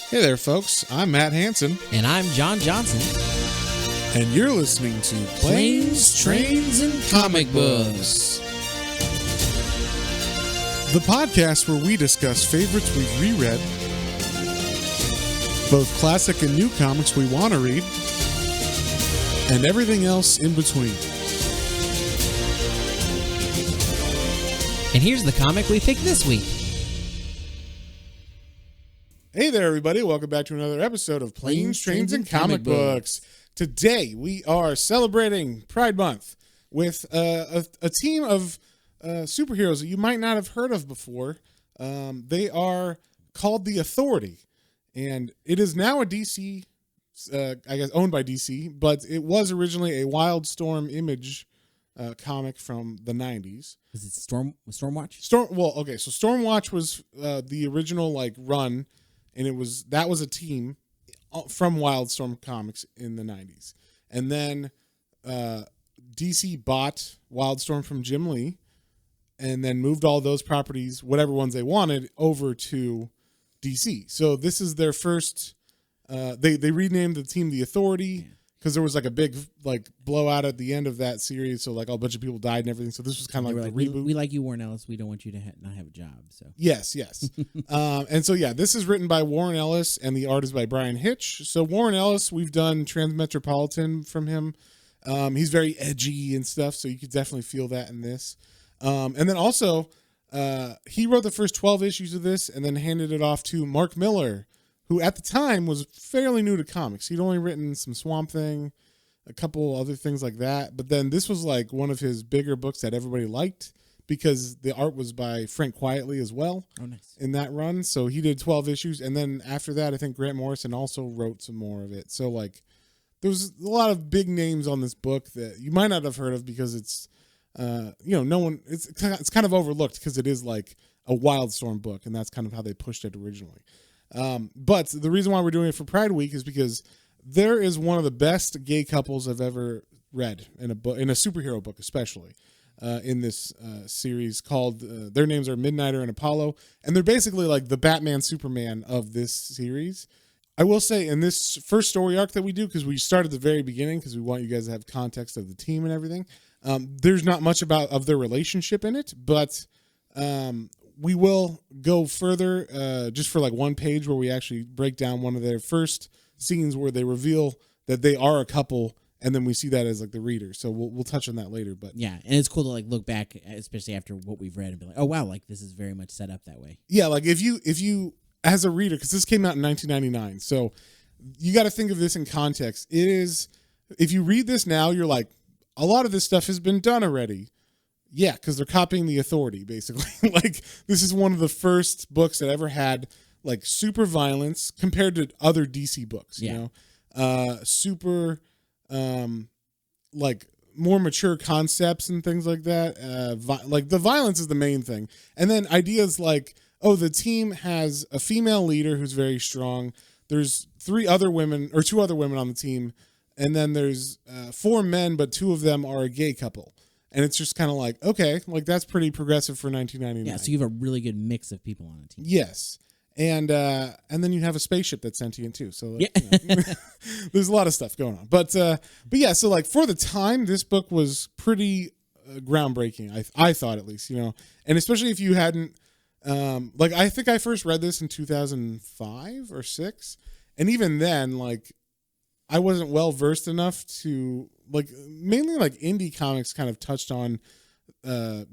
Hey there, folks. I'm Matt Hansen. And I'm John Johnson. And you're listening to Planes, Trains, and Comic Books. The podcast where we discuss favorites we've reread, both classic and new comics we want to read, and everything else in between. And here's the comic we picked this week. Hey there, everybody. Welcome back to another episode of Planes, Trains, and Comic Books. Today, we are celebrating Pride Month with a team of superheroes that you might not have heard of before. They are called The Authority, and it is now a DC, I guess owned by DC, but it was originally a Wildstorm Image comic from the 90s. Was it Stormwatch? So Stormwatch was the original run, and that was a team from Wildstorm Comics in the 90s. And then DC bought Wildstorm from Jim Lee and then moved all those properties, whatever ones they wanted, over to DC. So this is their first they renamed the team The Authority because there was a big blowout at the end of that series, so a bunch of people died and everything. So this was kind of the reboot. We like you, Warren Ellis. We don't want you to not have a job. So yes. And so this is written by Warren Ellis and the art is by Brian Hitch. So Warren Ellis, we've done Transmetropolitan from him. He's very edgy and stuff, so you could definitely feel that in this. And then also he wrote the first 12 issues of this and then handed it off to Mark Millar, who at the time was fairly new to comics. He'd only written some Swamp Thing, a couple other things like that. But then this was one of his bigger books that everybody liked because the art was by Frank Quietly as well. Oh, nice. In that run. So he did 12 issues. And then after that, I think Grant Morrison also wrote some more of it. So there was a lot of big names on this book that you might not have heard of because it's, no one, it's kind of overlooked because it is a Wildstorm book. And that's kind of how they pushed it originally. But the reason why we're doing it for Pride Week is because there is one of the best gay couples I've ever read in a book, in a superhero book, especially in this series called. Their names are Midnighter and Apollo, and they're basically the Batman Superman of this series. I will say in this first story arc that we do, because we start at the very beginning, because we want you guys to have context of the team and everything. There's not much of their relationship in it, but. We will go further just for one page where we actually break down one of their first scenes where they reveal that they are a couple, and then we see that as the reader. So we'll touch on that later. But yeah, and it's cool to look back, especially after what we've read, and be like, oh wow, this is very much set up that way. Yeah, if you as a reader, because this came out in 1999, so you got to think of this in context. It is, if you read this now, you're a lot of this stuff has been done already. Yeah, because they're copying The Authority, basically. This is one of the first books that ever had, super violence compared to other DC books, you know? Super, more mature concepts and things like that. The violence is the main thing. And then ideas the team has a female leader who's very strong. There's two other women on the team. And then there's 4 men, but 2 of them are a gay couple. And it's just kind of okay, that's pretty progressive for 1999. Yeah, so you have a really good mix of people on a team. Yes. And then you have a spaceship that's sentient too. So yeah. There's a lot of stuff going on. But yeah, so for the time, this book was pretty groundbreaking. I thought, at least, and especially if you hadn't, I think I first read this in 2005 or 6. And even then, I wasn't well versed enough to mainly indie comics kind of touched on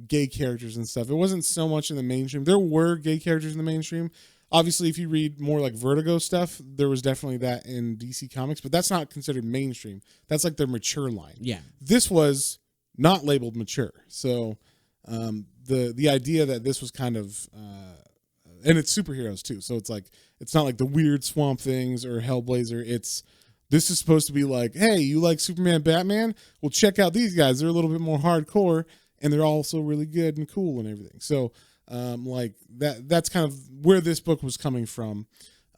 gay characters and stuff. It wasn't so much in the mainstream. There were gay characters in the mainstream. Obviously, if you read more Vertigo stuff, there was definitely that in DC Comics, but that's not considered mainstream. That's their mature line. Yeah. This was not labeled mature. So the idea that this was kind of and it's superheroes too. So it's not the weird Swamp Things or Hellblazer. This is supposed to be hey, you like Superman, Batman? Well, check out these guys. They're a little bit more hardcore, and they're also really good and cool and everything. So, that's kind of where this book was coming from.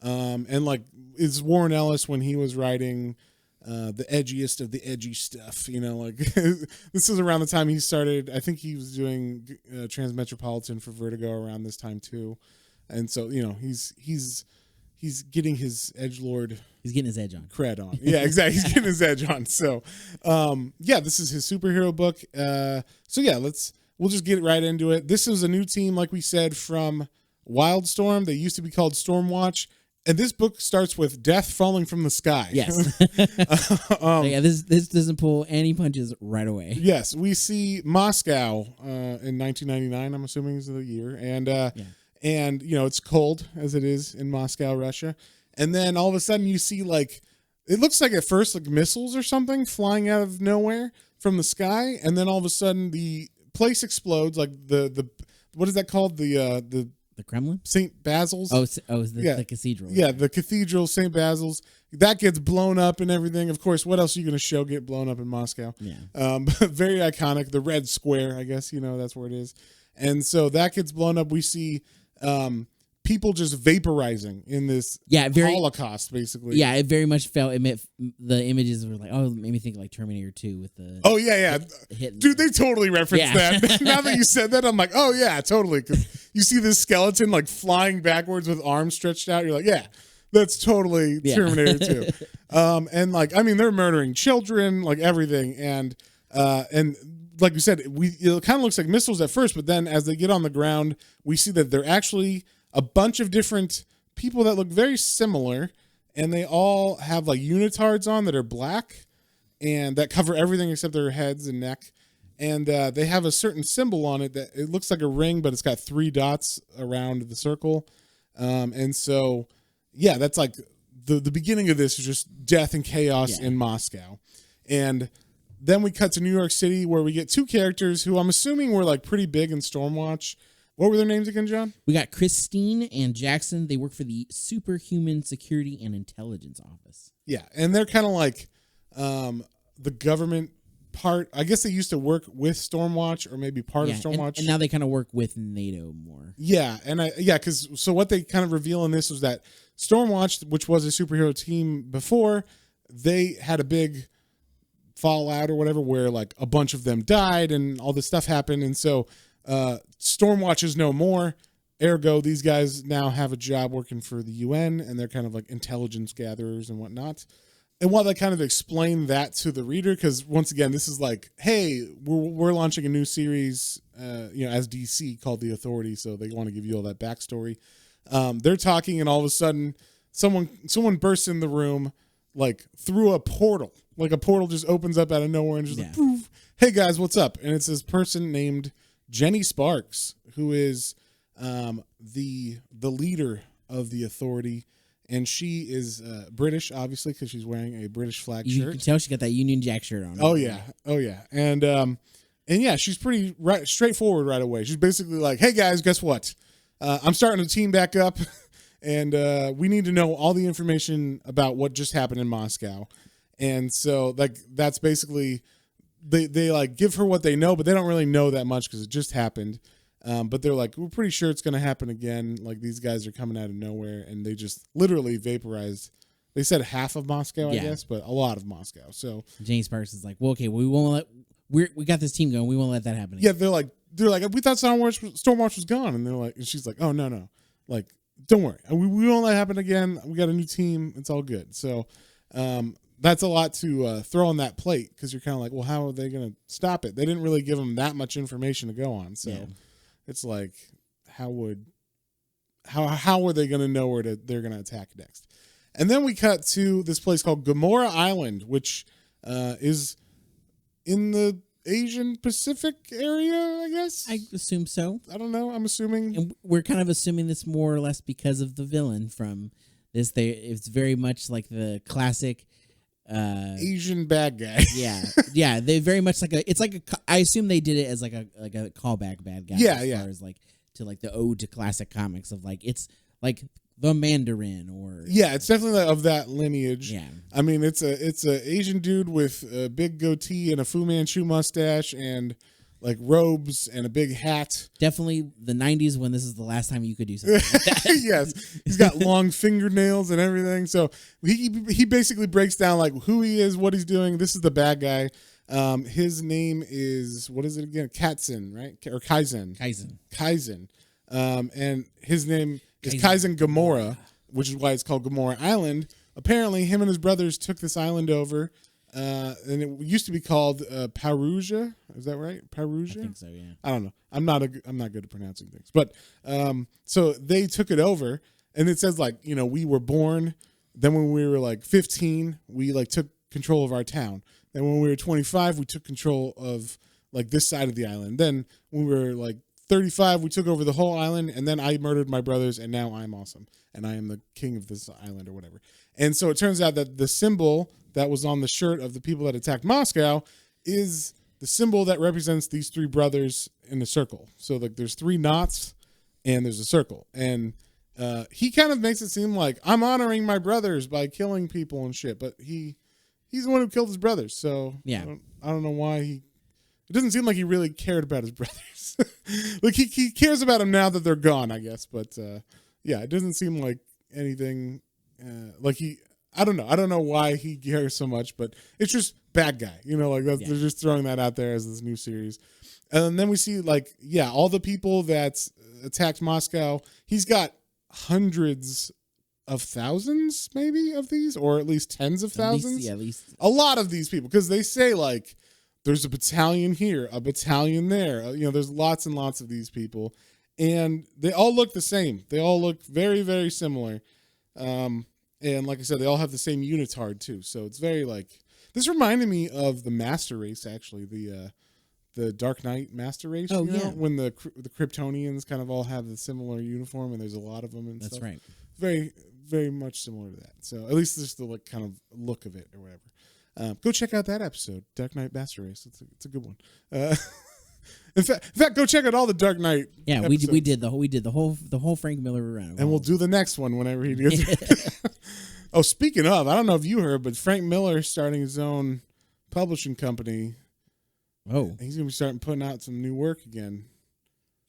And is Warren Ellis when he was writing the edgiest of the edgy stuff, this is around the time he started. I think he was doing Transmetropolitan for Vertigo around this time too. And so, he's he's getting his edgelord. He's getting his edge on. Cred on. Yeah, exactly. He's getting his edge on. So, yeah, this is his superhero book. So yeah, we'll just get right into it. This is a new team, like we said, from Wildstorm. They used to be called Stormwatch. And this book starts with death falling from the sky. Yes. Yeah, this doesn't pull any punches right away. Yes, we see Moscow in 1999, I'm assuming is the year. And you know, it's cold as it is in Moscow, Russia. And then all of a sudden you see like, it looks like at first like missiles or something flying out of nowhere from the sky. And then all of a sudden the place explodes, like the what is that called? The Kremlin? St. Basil's. The cathedral. Yeah, the cathedral, St. Basil's. That gets blown up and everything. Of course, what else are you going to show get blown up in Moscow? Yeah. But very iconic. The Red Square, I guess, you know, that's where it is. And so that gets blown up. We see people just vaporizing in this Holocaust, basically. Yeah, it very much felt. The images were like, it made me think of like Terminator 2 with the. Oh yeah. Dude, they totally referenced that. Now that you said that, I'm like, oh yeah, totally. Because you see this skeleton like flying backwards with arms stretched out. You're like, yeah, that's totally Terminator 2. And like, I mean, they're murdering children, like everything, and like you said, it kind of looks like missiles at first, but then as they get on the ground, we see that they're actually a bunch of different people that look very similar, and they all have like unitards on that are black and that cover everything except their heads and neck. And they have a certain symbol on it that it looks like a ring, but it's got 3 dots around the circle. And so, yeah, that's like the beginning of this is just death and chaos in Moscow. And then we cut to New York City, where we get 2 characters who I'm assuming were like pretty big in Stormwatch. What were their names again, John? We got Christine and Jackson. They work for the Superhuman Security and Intelligence Office. Yeah, and they're kind of like the government part. I guess they used to work with Stormwatch, or maybe part of Stormwatch. And now they kind of work with NATO more. Yeah, because what they kind of reveal in this was that Stormwatch, which was a superhero team before, they had a big fallout or whatever where like a bunch of them died and all this stuff happened, and so Stormwatch is no more. Ergo, these guys now have a job working for the UN, and they're kind of like intelligence gatherers and whatnot. And while they kind of explain that to the reader, because once again, this is like, hey, we're launching a new series, as DC called The Authority, so they want to give you all that backstory. They're talking, and all of a sudden, someone bursts in the room, like through a portal. Like a portal just opens up out of nowhere and just like, poof, hey guys, what's up? And it's this person named Jenny Sparks, who is the leader of the Authority, and she is British, obviously, because she's wearing a British flag shirt. You can tell she got that Union Jack shirt on. Oh yeah, and yeah, she's pretty straightforward right away. She's basically like, hey guys, guess what? I'm starting a team back up, and we need to know all the information about what just happened in Moscow. And so like that's basically. They like give her what they know, but they don't really know that much because it just happened. But they're like, we're pretty sure it's going to happen again. Like these guys are coming out of nowhere, and they just literally vaporized. They said half of Moscow, I guess, but a lot of Moscow. So James Sparks is like, well, okay, we won't let we got this team going. We won't let that happen again. Yeah, they're like, we thought Stormwatch was gone, and they're like, and she's like, oh no, like don't worry, we won't let it happen again. We got a new team. It's all good. So. That's a lot to throw on that plate, because you're kind of like, well, how are they going to stop it? They didn't really give them that much information to go on. So it's like, how were they going to know where they're going to attack next? And then we cut to this place called Gamora Island, which is in the Asian Pacific area, I guess. I assume so. I don't know. I'm assuming. And we're kind of assuming this more or less because of the villain from this. It's very much like the classic Asian bad guy. yeah. They very much I assume they did it as like a callback bad guy. As far as like to like the ode to classic comics of like it's like the Mandarin or it's definitely of that lineage. Yeah, I mean it's a Asian dude with a big goatee and a Fu Manchu mustache and like robes and a big hat. Definitely the 90s when this is the last time you could do something like that. Yes. He's got long fingernails and everything. So he basically breaks down like who he is, what he's doing. This is the bad guy. His name is, what is it again? Katzen, right? Or Kaizen. Kaizen. And his name is Kaizen Gamora. which is why it's called Gamora Island. Apparently, him and his brothers took this island over, and it used to be called Parousia. Is that right? Parousia? I think so. Yeah. I don't know. I'm not good at pronouncing things, but so they took it over, and it says like, you know, we were born. Then when we were like 15, we like took control of our town. Then when we were 25, we took control of like this side of the island. Then when we were like 35, we took over the whole island, and then I murdered my brothers, and now I'm awesome, and I am the king of this island or whatever. And so it turns out that the symbol that was on the shirt of the people that attacked Moscow is the symbol that represents these three brothers in a circle. So like there's three knots and there's a circle. And he kind of makes it seem like I'm honoring my brothers by killing people and shit, but he's the one who killed his brothers. So yeah, I don't know why it doesn't seem like he really cared about his brothers. Like he cares about them now that they're gone, I guess. But yeah, it doesn't seem like anything like I don't know why he cares so much, but it's just bad guy, you know, like they're just throwing that out there as this new series. And then we see like, yeah, all the people that attacked Moscow, he's got hundreds of thousands maybe of these, or at least tens of thousands. At least a lot of these people, because they say like there's a battalion here, a battalion there, you know, there's lots and lots of these people, and they all look the same. They all look very, very similar. And like I said, they all have the same unitard too. So it's very like, this reminded me of the Master Race, actually, the Dark Knight Master Race. Oh, you know, yeah. when the Kryptonians kind of all have the similar uniform, and there's a lot of them and That's stuff. right. Very, very much similar to that. So at least just the like kind of look of it or whatever. Go check out that episode, Dark Knight Master Race. It's a good one. In fact, go check out all the Dark Knight. Yeah, episodes. we did the whole Frank Miller run, and we'll do the next one whenever he gets. Oh, speaking of, I don't know if you heard, but Frank Miller is starting his own publishing company. Oh, He's gonna be starting putting out some new work again.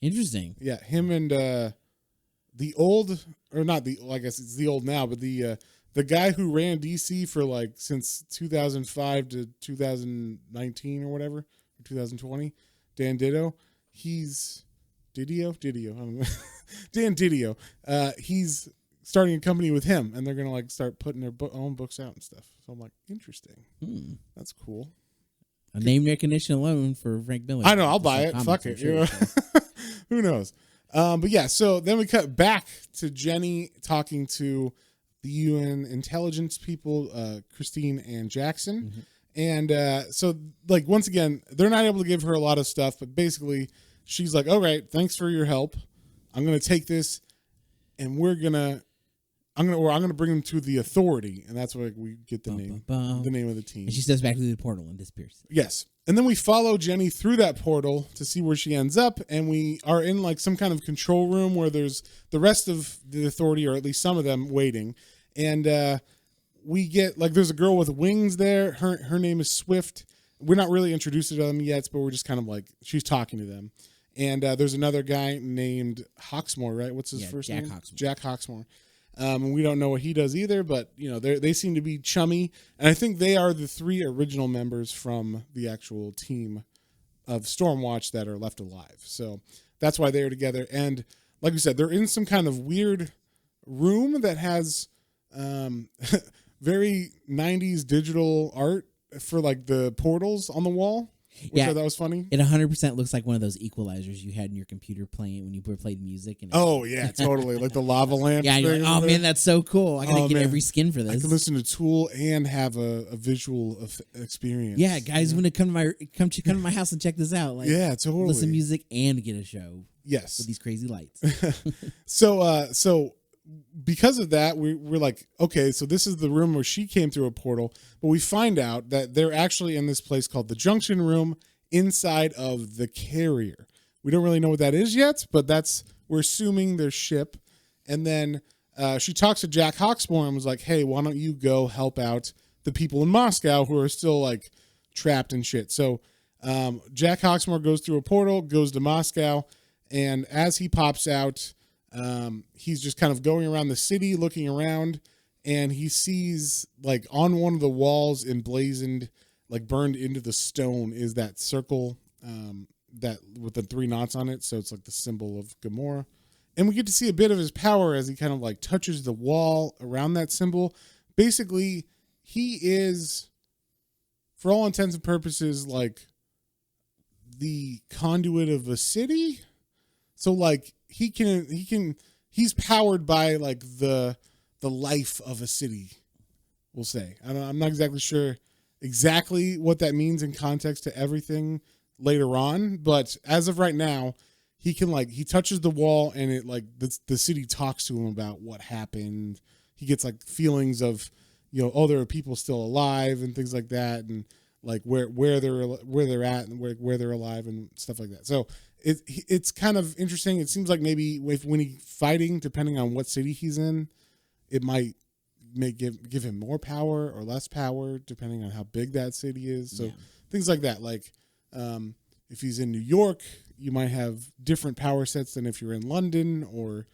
interesting. Yeah, him and the old, or not the, I guess it's the old now, but the guy who ran DC for like since 2005 to 2019 or whatever, or 2020, Dan Didio. Didio. I don't know. Dan Didio. He's starting a company with him, and they're gonna like start putting their own books out and stuff. So I'm like, interesting. That's cool. A name recognition alone for Frank Miller. I know. I'll buy it. Fuck it. Sure, You know? Who knows? But yeah. So then we cut back to Jenny talking to the UN intelligence people, Christine and Jackson. Mm-hmm. And so, like, once again, they're not able to give her a lot of stuff, but basically, she's like, all right, thanks for your help. I'm going to take this, and I'm going to bring them to the authority. And that's where we get the name of the team. And she steps back to the portal and disappears. Yes. And then we follow Jenny through that portal to see where she ends up. And we are in like some kind of control room where there's the rest of the authority, or at least some of them, waiting. And, we get like there's a girl with wings there. Her name is Swift. We're not really introduced to them yet, but we're just kind of like she's talking to them. And there's another guy named Hawksmoor, right? What's his first name? Jack Hawksmoor. And we don't know what he does either, but you know they seem to be chummy, and I think they are the three original members from the actual team of Stormwatch that are left alive. So that's why they are together. And like we said, they're in some kind of weird room that has very 90s digital art for like the portals on the wall. Which I thought was funny. It 100% looks like one of those equalizers you had in your computer playing when you played music. And oh yeah, totally, like the lava lamp. Yeah, thing, like, oh man, that's so cool! I gotta get every skin for this. I can listen to Tool and have a visual experience. Yeah, guys, when to come to my house and check this out. Like, yeah, totally. Listen to music and get a show. Yes, with these crazy lights. So because of that, we're like, okay, so this is the room where she came through a portal, but we find out that they're actually in this place called the Junction Room inside of the carrier. We don't really know what that is yet, but we're assuming their ship. And then she talks to Jack Hawksmoor and was like, hey, why don't you go help out the people in Moscow who are still like trapped and shit. So Jack Hawksmoor goes through a portal, goes to Moscow, and as he pops out, he's just kind of going around the city looking around, and he sees like on one of the walls emblazoned, like burned into the stone, is that circle that with the three knots on it. So it's like the symbol of Gamora. And we get to see a bit of his power as he kind of like touches the wall around that symbol. Basically, he is, for all intents and purposes, like the conduit of a city. So like he's powered by like the life of a city, we'll say. I'm not exactly sure exactly what that means in context to everything later on, but as of right now, he touches the wall and it like the city talks to him about what happened. He gets like feelings of, oh, there are people still alive and things like that, and like where they're at and where they're alive and stuff like that. So it's kind of interesting. It seems like maybe when he's fighting, depending on what city he's in, it may give him more power or less power depending on how big that city is. So things like that. Like if he's in New York, you might have different power sets than if you're in London or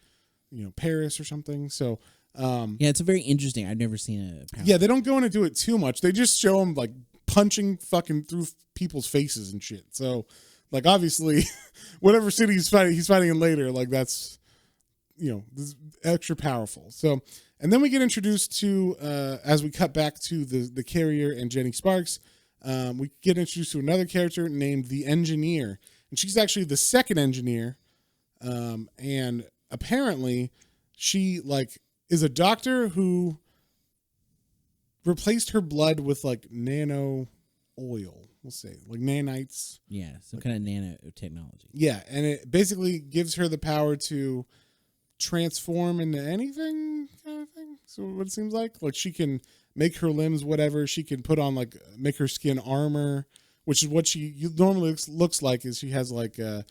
Paris or something. So it's a very interesting. I've never seen a power. Yeah, they don't go into it too much. They just show him like punching fucking through people's faces and shit. So like obviously whatever city he's fighting in later, like that's this extra powerful. So and then we get introduced to as we cut back to the carrier and Jenny Sparks, we get introduced to another character named the Engineer, and she's actually the second engineer, and apparently she like is a doctor who replaced her blood with like nano oil, we'll say, like nanites. Yeah, some kind of nanotechnology. Yeah, and it basically gives her the power to transform into anything kind of thing. So what it seems like she can make her limbs whatever. She can put on like make her skin armor, which is what she normally looks like. Is she has like a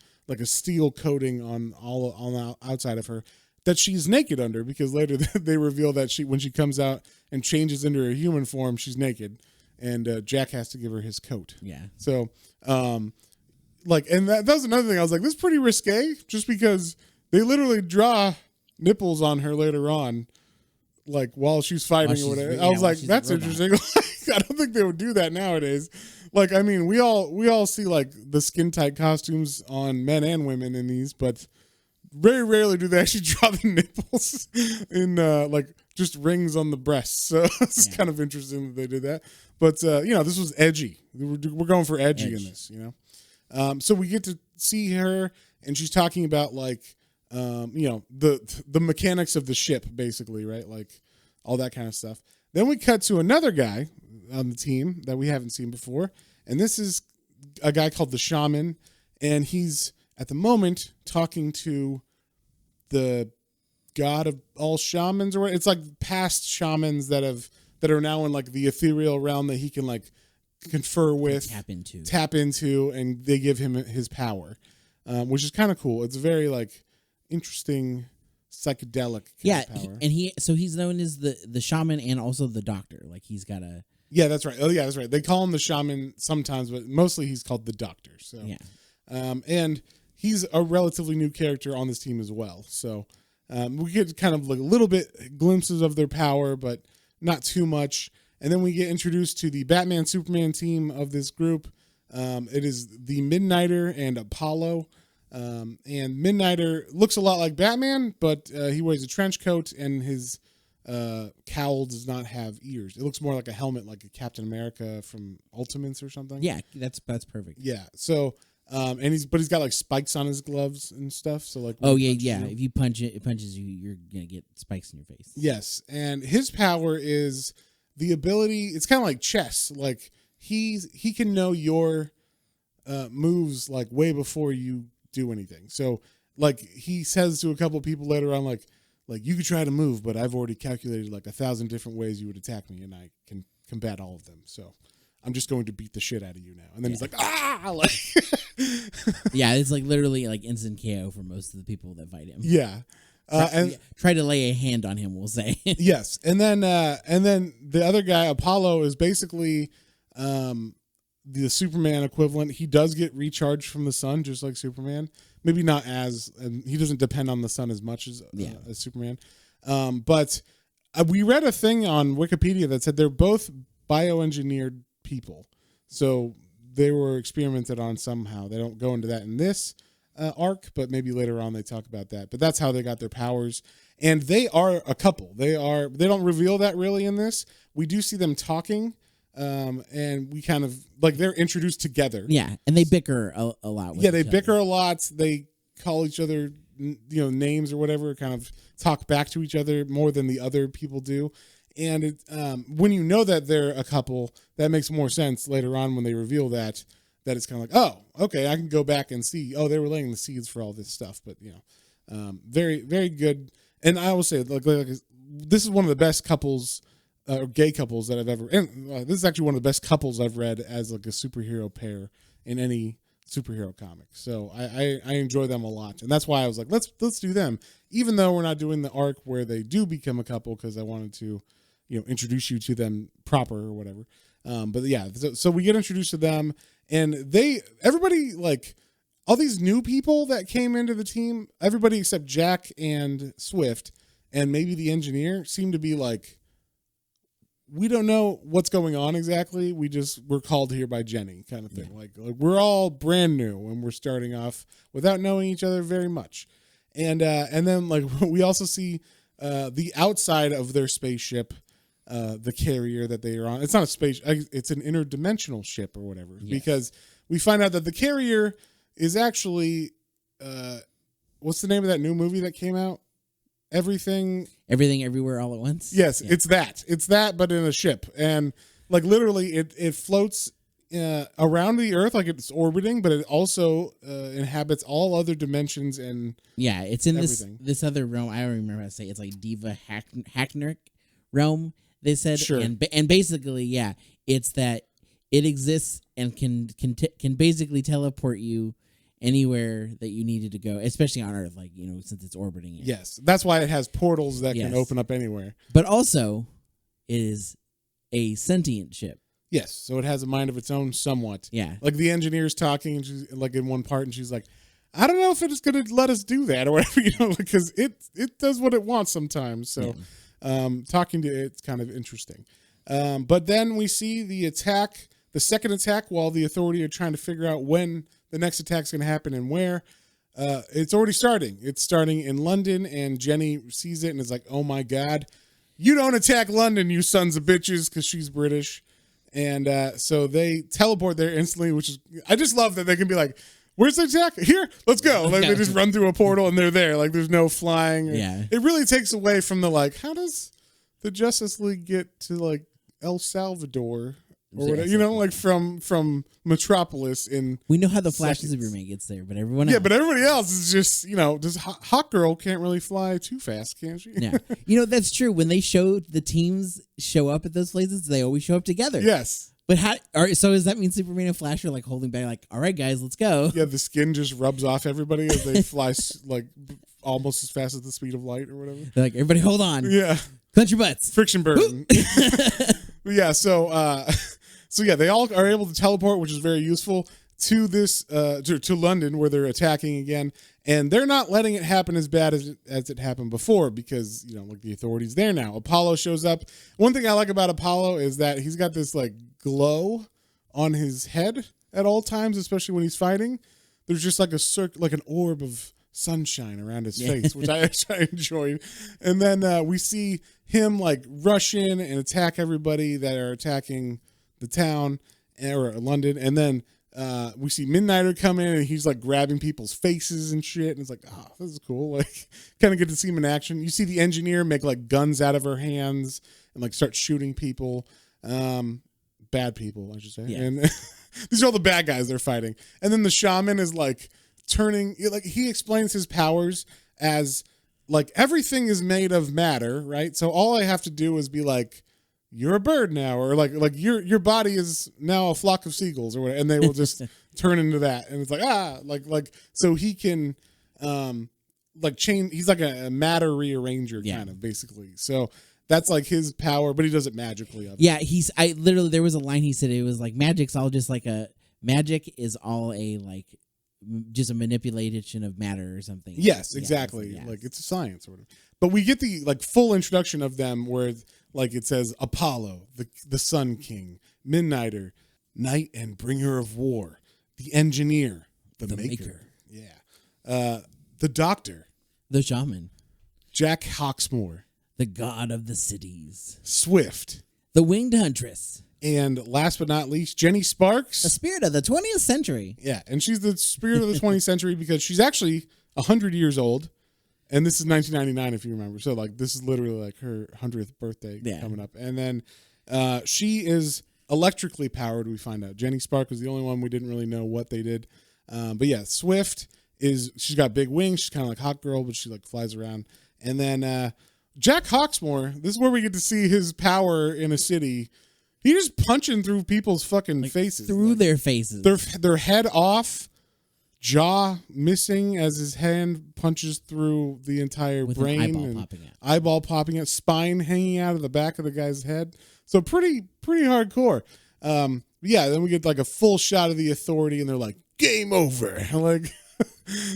steel coating on the outside of her that she's naked under, because later they reveal that when she comes out and changes into her human form, she's naked, and Jack has to give her his coat. Yeah. So and that was another thing. I was like, this is pretty risque, just because they literally draw nipples on her later on, like while she's fighting or whatever. I was like, that's interesting. I don't think they would do that nowadays. Like, I mean, we all see like the skin tight costumes on men and women in these, but very rarely do they actually draw the nipples in like just rings on the breasts. So it's kind of interesting that they did that. But this was edgy. We're going for edgy in this, So we get to see her, and she's talking about like the mechanics of the ship, basically, right? Like all that kind of stuff. Then we cut to another guy on the team that we haven't seen before, and this is a guy called the Shaman, and he's at the moment talking to the god of all shamans, or it's like past shamans that are now in like the ethereal realm that he can like confer with, tap into, and they give him his power, which is kind of cool. It's very like interesting psychedelic kind of power. He's known as the shaman and also the doctor. Like he's got a that's right. Oh yeah, that's right. They call him the shaman sometimes, but mostly he's called the doctor. So and he's a relatively new character on this team as well. So we get kind of like a little bit glimpses of their power, but not too much. And then we get introduced to the Batman Superman team of this group. It is the Midnighter and Apollo. And Midnighter looks a lot like Batman, but he wears a trench coat, and his cowl does not have ears. It looks more like a helmet, like a Captain America from Ultimates or something. Yeah, that's perfect. Yeah. So and he's got like spikes on his gloves and stuff. So like if you punch it punches you, you're gonna get spikes in your face. Yes, and his power is the ability. It's kind of like chess. Like he can know your moves like way before you do anything. So like he says to a couple of people later on, like you could try to move, but I've already calculated like 1,000 different ways you would attack me, and I can combat all of them. So I'm just going to beat the shit out of you now. And then he's like, like yeah, it's like literally like instant KO for most of the people that fight him. Yeah. And try to lay a hand on him, we'll say. Yes. And then the other guy, Apollo, is basically the Superman equivalent. He does get recharged from the sun, just like Superman. Maybe not and he doesn't depend on the sun as much as Superman. But we read a thing on Wikipedia that said they're both bioengineered people. So they were experimented on somehow. They don't go into that in this. arc, but maybe later on they talk about that. But that's how they got their powers. And they are a couple. They don't reveal that really in this. We do see them talking, and we kind of like they're introduced together. Yeah, and they bicker a lot. Yeah, they bicker a lot. They call each other, names or whatever. Kind of talk back to each other more than the other people do. And it, when you know that they're a couple, that makes more sense later on when they reveal that it's kind of like, oh, okay, I can go back and see. Oh, they were laying the seeds for all this stuff. But very, very good. And I will say, like this is one of the best couples, or gay couples that I've ever. And this is actually one of the best couples I've read as like a superhero pair in any superhero comic. So I enjoy them a lot, and that's why I was like, let's do them, even though we're not doing the arc where they do become a couple, because I wanted to, introduce you to them proper or whatever. But yeah, so we get introduced to them, and everybody, like all these new people that came into the team, everybody except Jack and Swift and maybe the engineer seem to be like, we don't know what's going on exactly. We're called here by Jenny kind of thing. Yeah. Like we're all brand new and we're starting off without knowing each other very much. And then like we also see the outside of their spaceship, the carrier that they are on. It's not a space. It's an interdimensional ship or whatever, because we find out that the carrier is actually, what's the name of that new movie that came out? Everything Everywhere All at Once. Yes, yeah. It's that, but in a ship, and like literally, it floats around the Earth like it's orbiting, but it also inhabits all other dimensions and it's in this other realm. I don't remember how to say it. It's like Diva Hackneric realm. They said, sure. and basically, it's that it exists and can basically teleport you anywhere that you needed to go, especially on Earth, like, since it's orbiting it. Yes, that's why it has portals that can open up anywhere. But also, it is a sentient ship. Yes, so it has a mind of its own somewhat. Yeah. Like the engineer's talking, and she's like in one part, and she's like, I don't know if it's going to let us do that or whatever, because it does what it wants sometimes. So talking to it's kind of interesting. But then we see the second attack, while the Authority are trying to figure out when the next attack's going to happen and where. It's already starting. It's starting in London, and Jenny sees it and is like, oh my God, you don't attack London, you sons of bitches, because she's British. And so they teleport there instantly, which is, I just love that they can be like, where's the attack? Here, let's go. Like they just run through a portal and they're there. Like there's no flying. It really takes away from the like, how does the Justice League get to like El Salvador? Or whatever, like from Metropolis in. We know how the Flash Superman gets there, but everyone else. Yeah, but everybody else is just, just Hot Girl can't really fly too fast, can she? Yeah. That's true. When they show the teams show up at those places, they always show up together. Yes. But so does that mean Superman and Flash are like holding back, like, all right, guys, let's go? Yeah, the skin just rubs off everybody as they fly like almost as fast as the speed of light or whatever. They're like, everybody hold on. Yeah. Clench your butts. Friction burn. Yeah, so yeah, they all are able to teleport, which is very useful to this to London, where they're attacking again, and they're not letting it happen as bad as it happened before, because like the Authority's there now. Apollo shows up. One thing I like about Apollo is that he's got this like glow on his head at all times, especially when he's fighting. There's just like like an orb of sunshine around his face, which I enjoyed. And then we see him like rush in and attack everybody that are attacking the town or London, and then we see Midnighter come in and he's like grabbing people's faces and shit, and it's like, oh, this is cool. Like kind of get to see him in action. You see the engineer make like guns out of her hands and like start shooting people, bad people I should say, and these are all the bad guys they're fighting. And then the shaman is like turning, like he explains his powers as like everything is made of matter, right? So all I have to do is be like, you're a bird now, or like your body is now a flock of seagulls or whatever, and they will just turn into that. And it's like, like so he can like change. He's like a matter rearranger kind of basically. So that's like his power, but he does it magically. Yeah, I literally, there was a line he said, it was like magic is all a like just a manipulation of matter or something. Yes, exactly. Like it's a science or whatever. But we get the like full introduction of them where like it says Apollo, the Sun King, Midnighter, Night and Bringer of War, the Engineer, the Maker. Yeah. the Doctor, the Shaman, Jack Hawksmoor, the God of the Cities, Swift, the Winged Huntress, and last but not least, Jenny Sparks, the Spirit of the 20th Century. Yeah, and she's the spirit of the 20th century because she's actually 100 years old, and this is 1999 if you remember. So like this is literally like her 100th birthday coming up, and then she is electrically powered. We find out Jenny Sparks was the only one we didn't really know what they did, but yeah, Swift she's got big wings. She's kind of like Hawk Girl, but she like flies around. And then Jack Hawksmoor, this is where we get to see his power in a city. He just punching through people's fucking faces. Through their faces. Their head off, jaw missing as his hand punches through the entire with brain. An eyeball popping out. Spine hanging out of the back of the guy's head. So pretty hardcore. Yeah, then we get like a full shot of the Authority and they're like, game over. Like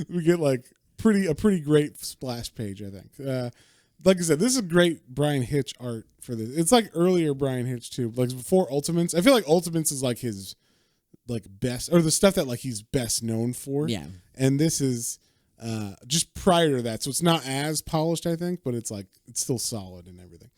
we get like a pretty great splash page, I think. Like I said, this is great Brian Hitch art for this. It's like earlier Brian Hitch too, like before Ultimates. I feel like Ultimates is like his like best, or the stuff that like he's best known for. Yeah. And this is just prior to that, so it's not as polished, I think, but it's still solid and everything.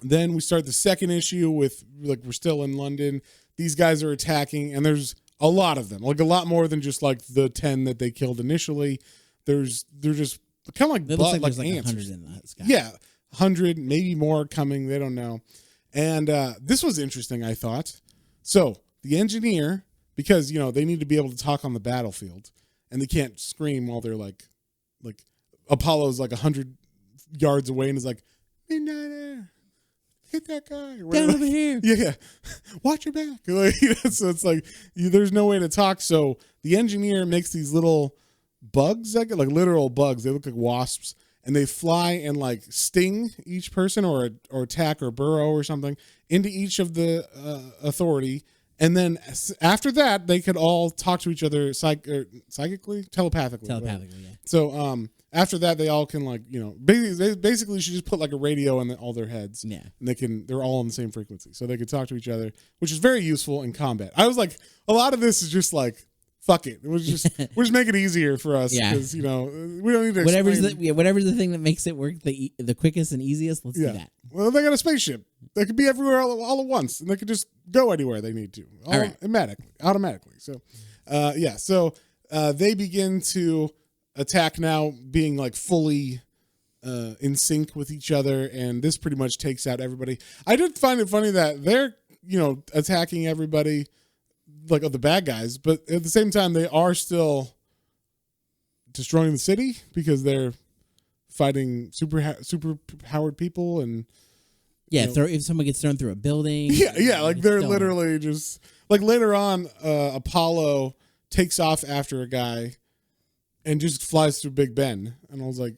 Then we start the second issue with like we're still in London. These guys are attacking, and there's a lot of them, like a lot more than just like the 10 that they killed initially. They're just kind of like like ants. 100 in the sky. Yeah, 100, maybe more coming. They don't know. And this was interesting, I thought. So the engineer, because they need to be able to talk on the battlefield, and they can't scream while they're like Apollo's like 100 yards away and is like, Midnighter, hit that guy. Down over here. Yeah. Watch your back. So it's like there's no way to talk. So the engineer makes these little bugs, like literal bugs. They look like wasps, and they fly and like sting each person or attack or burrow or something into each of the Authority. And then after that, they could all talk to each other telepathically. Telepathically, yeah. So after that, they all can basically she just put like a radio in all their heads. Yeah. And they're all on the same frequency. So they could talk to each other, which is very useful in combat. I was like, a lot of this is just like, fuck it. We'll just make it easier for us because we don't need to whatever's the thing that makes it work the quickest and easiest. Let's do that. Well, they got a spaceship. They could be everywhere all at once, and they could just go anywhere they need to automatically. So, So they begin to attack now, being like fully in sync with each other, and this pretty much takes out everybody. I did find it funny that they're attacking everybody, like the bad guys, but at the same time they are still destroying the city because they're fighting super powered people. And if someone gets thrown through a building, like they're literally just like later on Apollo takes off after a guy and just flies through Big Ben, and I was like,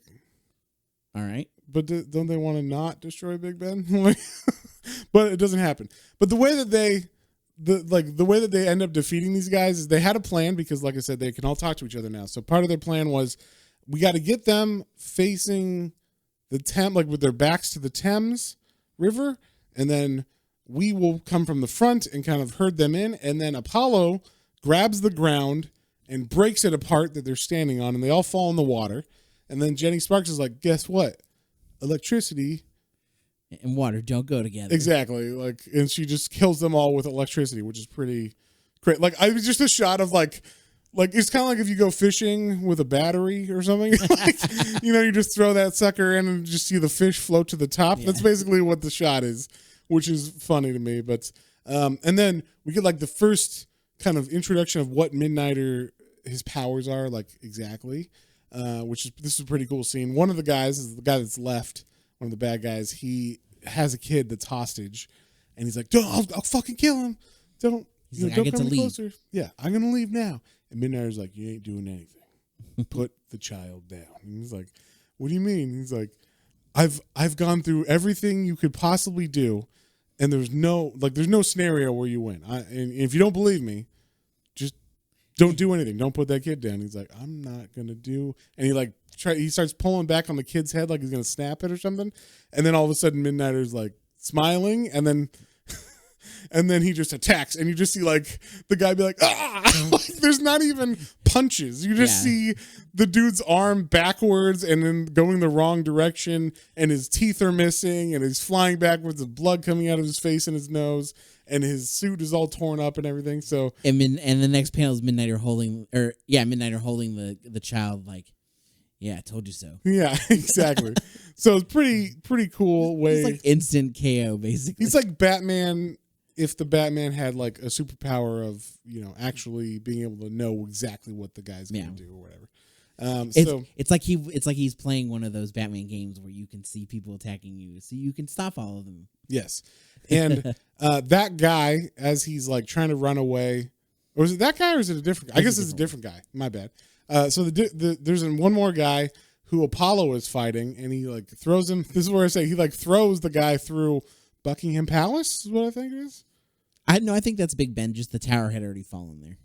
all right, but don't they want to not destroy Big Ben? But it doesn't happen. But the way that they end up defeating these guys is they had a plan, because like I said, they can all talk to each other now. So part of their plan was, we got to get them facing the Thames, like with their backs to the Thames River, and then we will come from the front and kind of herd them in, and then Apollo grabs the ground and breaks it apart that they're standing on, and they all fall in the water. And then Jenny Sparks is like, guess what? Electricity and water don't go together. Exactly. And she just kills them all with electricity, which is pretty great. Like, I was just a shot of like it's kind of like if you go fishing with a battery or something. You just throw that sucker in and just see the fish float to the top. Yeah. That's basically what the shot is, which is funny to me. But and then we get like the first kind of introduction of what Midnighter, his powers are, like exactly. This is a pretty cool scene. One of the guys is the guy that's left. One of the bad guys, he has a kid that's hostage, and he's like, "Don't! I'll fucking kill him! Don't! Don't come any closer." Yeah, I'm gonna leave now. And Midnighter's like, "You ain't doing anything. Put the child down." And he's like, "What do you mean?" He's like, "I've gone through everything you could possibly do, and there's no scenario where you win. And if you don't believe me, just don't do anything. Don't put that kid down." He's like, "I'm not gonna do," and he starts pulling back on the kid's head like he's gonna snap it or something, and then all of a sudden Midnighter's like smiling, and then he just attacks, and you just see like the guy be like, "Ah!" Like, there's not even punches. You just see the dude's arm backwards and then going the wrong direction, and his teeth are missing, and he's flying backwards with blood coming out of his face and his nose, and his suit is all torn up and everything. So and the next panel is Midnighter holding the child, like, yeah, I told you so. Yeah, exactly. So it's pretty cool way. It's like instant KO, basically. He's like Batman if the Batman had like a superpower of, actually being able to know exactly what the guy's going to do or whatever. It's like he's playing one of those Batman games where you can see people attacking you, so you can stop all of them. Yes, and that guy, as he's like trying to run away, or is it that guy or is it a different guy? I guess it's a different guy. My bad. So there's one more guy who Apollo is fighting, and he like throws him. This is where I say he like throws the guy through Buckingham Palace. Is what I think it is. I think that's Big Ben. Just the tower had already fallen there.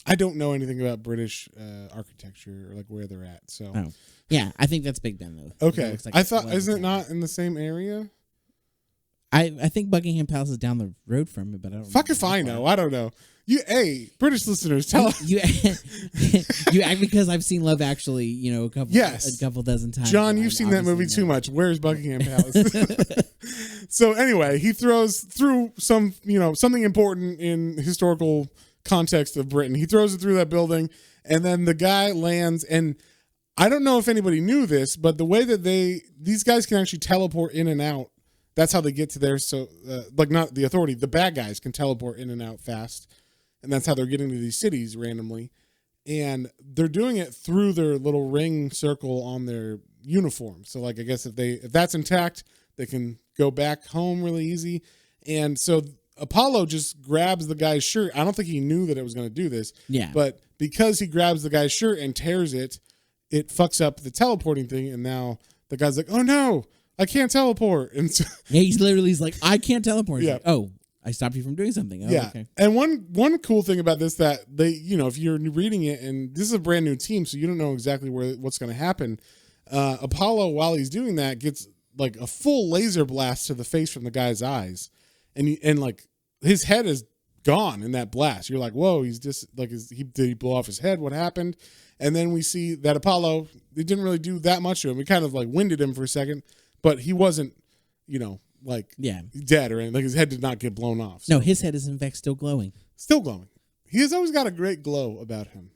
I don't know anything about British architecture or like where they're at. So yeah, I think that's Big Ben though. Okay, I thought isn't it not in the same area? I think Buckingham Palace is down the road from it, but I don't. Fuck if I know. I don't know. British listeners, tell us. You act because I've seen Love Actually, a couple dozen times. John, you've seen that movie too much. Where's Buckingham Palace? So anyway, he throws through something important in historical context of Britain. He throws it through that building, and then the guy lands. And I don't know if anybody knew this, but the way that these guys can actually teleport in and out. That's how they get to there. So, not the Authority, the bad guys can teleport in and out fast. And that's how they're getting to these cities randomly. And they're doing it through their little ring circle on their uniform. So, like, I guess if that's intact, they can go back home really easy. And so Apollo just grabs the guy's shirt. I don't think he knew that it was going to do this. Yeah. But because he grabs the guy's shirt and tears it, it fucks up the teleporting thing. And now the guy's like, oh, no, I can't teleport. And so, he's like, I can't teleport. Yeah. Like, oh, I stopped you from doing something. Oh, yeah. Okay. And one cool thing about this that they, if you're reading it, and this is a brand new team, so you don't know exactly what's going to happen. Apollo, while he's doing that, gets like a full laser blast to the face from the guy's eyes, and like his head is gone in that blast. You're like, whoa, he's just like, did he blow off his head? What happened? And then we see that Apollo, it didn't really do that much to him. We kind of like winded him for a second, but he wasn't, dead or anything. Like his head did not get blown off. So. No, his head is in fact still glowing. Still glowing. He has always got a great glow about him,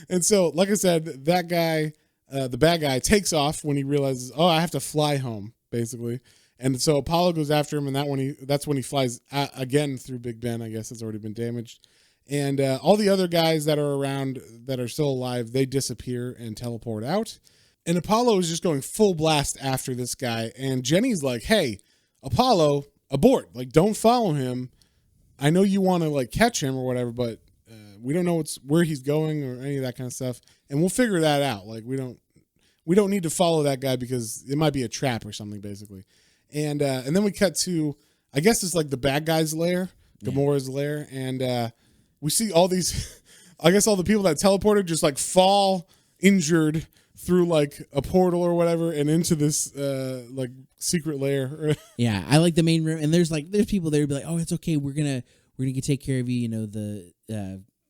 And so, like I said, that guy, the bad guy, takes off when he realizes, I have to fly home, basically. And so Apollo goes after him, and that's when he flies again through Big Ben. I guess it's already been damaged. And all the other guys that are around that are still alive, they disappear and teleport out. And Apollo is just going full blast after this guy. And Jenny's like, hey, Apollo, abort. Like, don't follow him. I know you want to, like, catch him or whatever, but we don't know where he's going or any of that kind of stuff. And we'll figure that out. Like, we don't need to follow that guy because it might be a trap or something, basically. And then we cut to, I guess it's like the bad guy's lair, Gamora's lair. And we see all these, I guess all the people that teleported just, like, fall injured through like a portal or whatever and into this like secret lair. Yeah, I like the main room, and there's people there who be like, oh, it's okay, we're gonna take care of you. The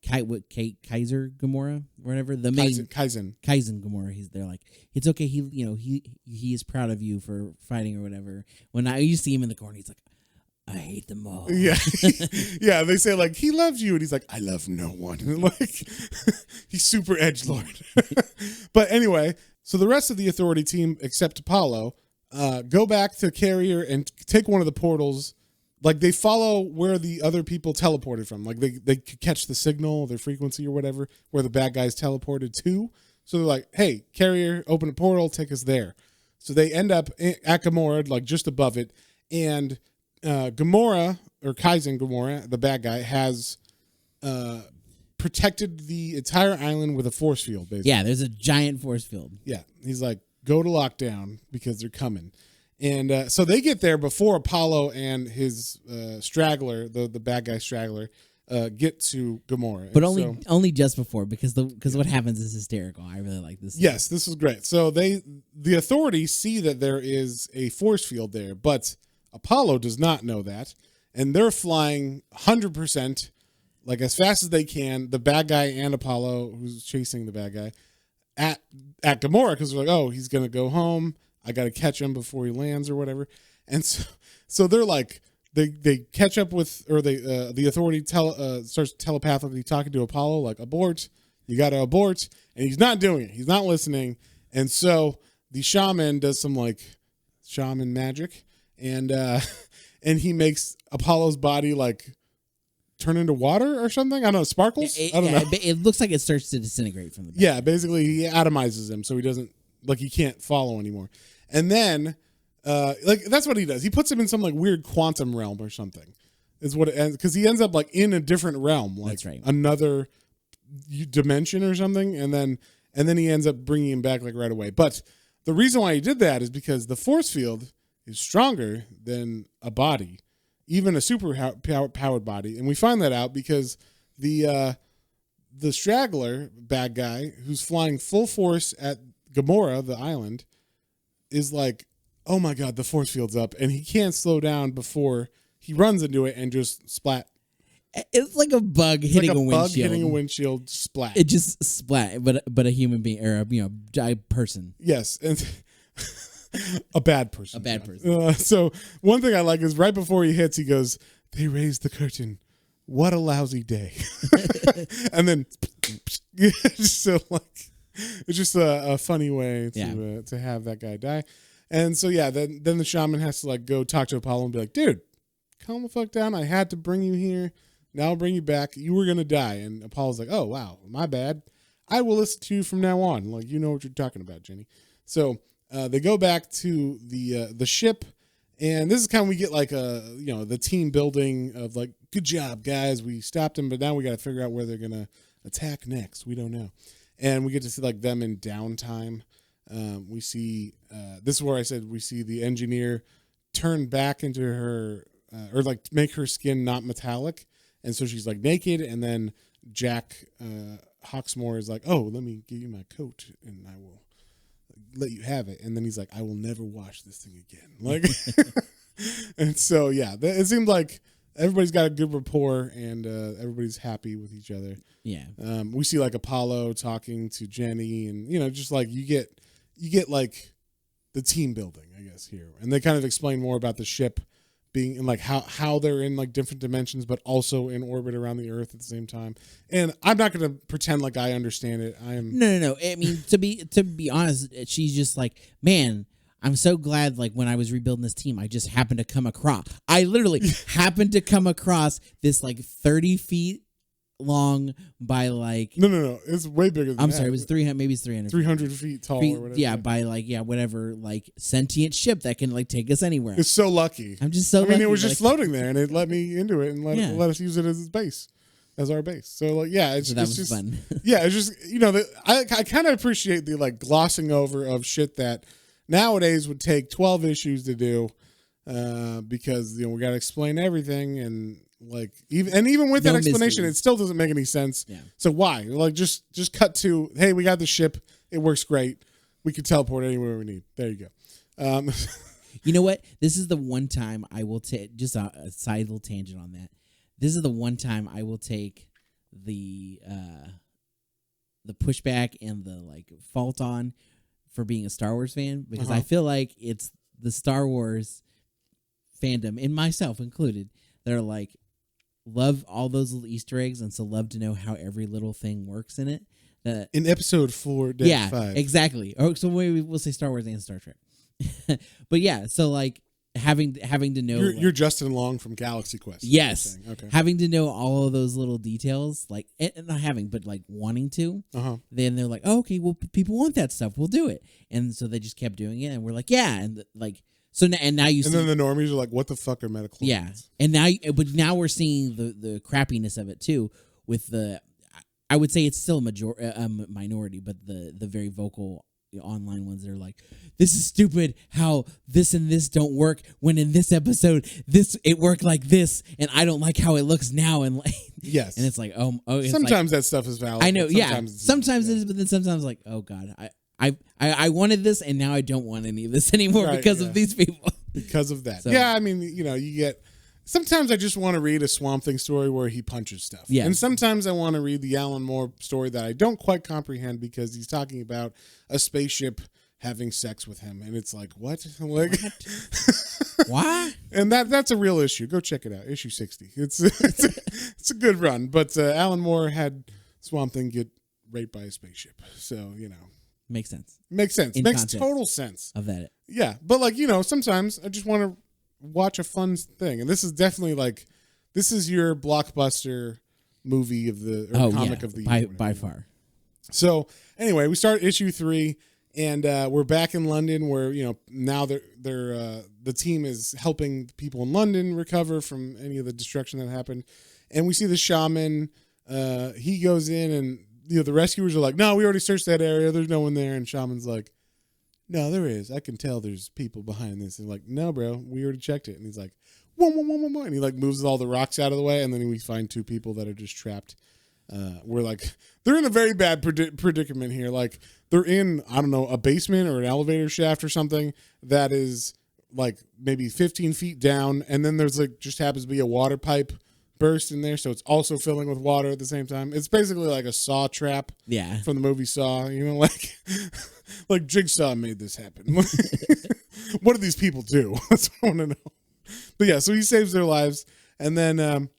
Kaiser Gamora or whatever, the main Kaizen Gamora. They're like, it's okay. He is proud of you for fighting or whatever. When you see him in the corner, he's like, I hate them all. Yeah. Yeah. They say like, he loves you. And he's like, I love no one. Like he's super edgelord. But anyway, so the rest of the Authority team, except Apollo, go back to Carrier and take one of the portals. Like they follow where the other people teleported from. Like they could catch the signal, their frequency or whatever, where the bad guys teleported to. So they're like, hey, Carrier, open a portal, take us there. So they end up at Gamora, like just above it. And Gamora, or Kaizen Gamora, the bad guy, has protected the entire island with a force field, basically. Yeah, there's a giant force field. Yeah, he's like, go to lockdown because they're coming. And so they get there before Apollo and his straggler, the bad guy straggler, get to Gamora. But only just before, because what happens is hysterical. I really like this. Yes, this is great. So the Authority see that there is a force field there, but Apollo does not know that, and they're flying 100% like as fast as they can, the bad guy and Apollo, who's chasing the bad guy, at Gamora, because they're like, oh, he's gonna go home. I got to catch him before he lands or whatever. And so they're like, they catch up with, or the authority starts telepathically talking to Apollo, like, abort, you got to abort, and he's not doing it. He's not listening. And so the shaman does some like shaman magic, and he makes Apollo's body like turn into water or something. I don't know, sparkles. I don't know. It looks like it starts to disintegrate from the back. Yeah, basically he atomizes him, so he doesn't, like, he can't follow anymore. And then, like, that's what he does. He puts him in some like weird quantum realm or something. Is what, because he ends up like in a different realm, like That's right. another dimension or something, and then he ends up bringing him back like right away. But the reason why he did that is because the force field is stronger than a body, even a super powered body, and we find that out because the straggler bad guy who's flying full force at Gamora, the island, is like, oh my god, the force field's up, and he can't slow down before he runs into it and just splat. It's like a bug hitting a windshield. Bug hitting a windshield, splat. It just splat, but a human being or a person. Yes, and a bad person. A bad person. So one thing I like is right before he hits, he goes, "They raised the curtain. What a lousy day." And then, so like, it's just a funny way to have that guy die. And so then the shaman has to like go talk to Apollo and be like, "Dude, calm the fuck down. I had to bring you here. Now I'll bring you back. You were gonna die." And Apollo's like, "Oh wow, my bad. I will listen to you from now on. Like, you know what you're talking about, Jenny." So they go back to the ship, and this is kind of we get like the team building of like, good job guys, we stopped them, but now we got to figure out where they're gonna attack next. We don't know, and we get to see like them in downtime. We see this is where I said we see the engineer turn back into her or like make her skin not metallic, and so she's like naked, and then Jack Hawksmoor is like, "Oh, let me give you my coat and I will let you have it," and then he's like, "I will never wash this thing again." Like, and so it seems like everybody's got a good rapport and everybody's happy with each other. Yeah. We see like Apollo talking to Jenny, and just like you get like the team building, I guess, here, and they kind of explain more about the ship being in like how they're in like different dimensions, but also in orbit around the Earth at the same time. And I'm not going to pretend like I understand it. I am no. I mean, to be honest, she's just like, man, I'm so glad. Like when I was rebuilding this team, I just happened to come across. I literally happened to come across this like 30 feet long by like no, it's way bigger than I'm that. sorry, it was 300, maybe it's 300 feet tall or whatever. Yeah, by like whatever, like sentient ship that can like take us anywhere. It's so lucky. I'm just so lucky. It was just floating there, and it let me into it and let us use it as its base, as our base. So like it's just fun. Yeah, it's just I kind of appreciate the like glossing over of shit that nowadays would take 12 issues to do, because we got to explain everything, and like even with that explanation, it still doesn't make any sense. Yeah. So why? Like just cut to, hey, we got the ship, it works great, we can teleport anywhere we need. There you go. You know what? This is the one time I will take just a side little tangent on that. This is the one time I will take the pushback and the like fault on for being a Star Wars fan, because I feel like it's the Star Wars fandom, and myself included, that are like, love all those little Easter eggs, and so love to know how every little thing works in it. In episode 4, yeah, 5. Exactly. Or so we'll say Star Wars and Star Trek. But yeah, so like having to know you're Justin Long from Galaxy Quest. Yes. Okay. Having to know all of those little details, like, and not having, but like wanting to. Then they're like, oh, okay, well, people want that stuff, we'll do it, and so they just kept doing it, and we're like, yeah, and like. So now you see, and then the normies are like, "What the fuck are metachlorians?" Yeah, and now we're seeing the crappiness of it too. With I would say it's still a minority, but the very vocal online ones that are like, "This is stupid. How this and this don't work when in this episode it worked like this, and I don't like how it looks now." And like, yes, and it's like, it's sometimes like, that stuff is valid. I know, sometimes it is, but then sometimes like, oh god, I wanted this, and now I don't want any of this anymore because of these people. Because of that. So, yeah, I mean, you get sometimes I just want to read a Swamp Thing story where he punches stuff. Yeah. And sometimes I want to read the Alan Moore story that I don't quite comprehend because he's talking about a spaceship having sex with him. And it's like, what? Like, Why? And that's a real issue. Go check it out. Issue 60. It's a good run. But Alan Moore had Swamp Thing get raped by a spaceship. So, Makes sense. Makes sense. In Makes context total sense. Of that. Yeah. But like, sometimes I just want to watch a fun thing. And this is definitely like, this is your blockbuster movie of the comic of the year. By far. So anyway, we start issue 3 and we're back in London where, now they're the team is helping people in London recover from any of the destruction that happened. And we see the shaman, he goes in and, the rescuers are like, no, we already searched that area. There's no one there. And Shaman's like, no, there is. I can tell there's people behind this. And like, no, bro, we already checked it. And he's like, whoa, whoa, whoa, whoa, whoa. And he like moves all the rocks out of the way. And then we find 2 people that are just trapped. We're like, they're in a very bad predicament here. Like they're in, I don't know, a basement or an elevator shaft or something that is like maybe 15 feet down. And then there's like, just happens to be a water pipe burst in there, so it's also filling with water at the same time. It's basically like a Saw trap from the movie Saw, like Jigsaw made this happen. What do these people do? That's what I want to know. But yeah, so he saves their lives, and then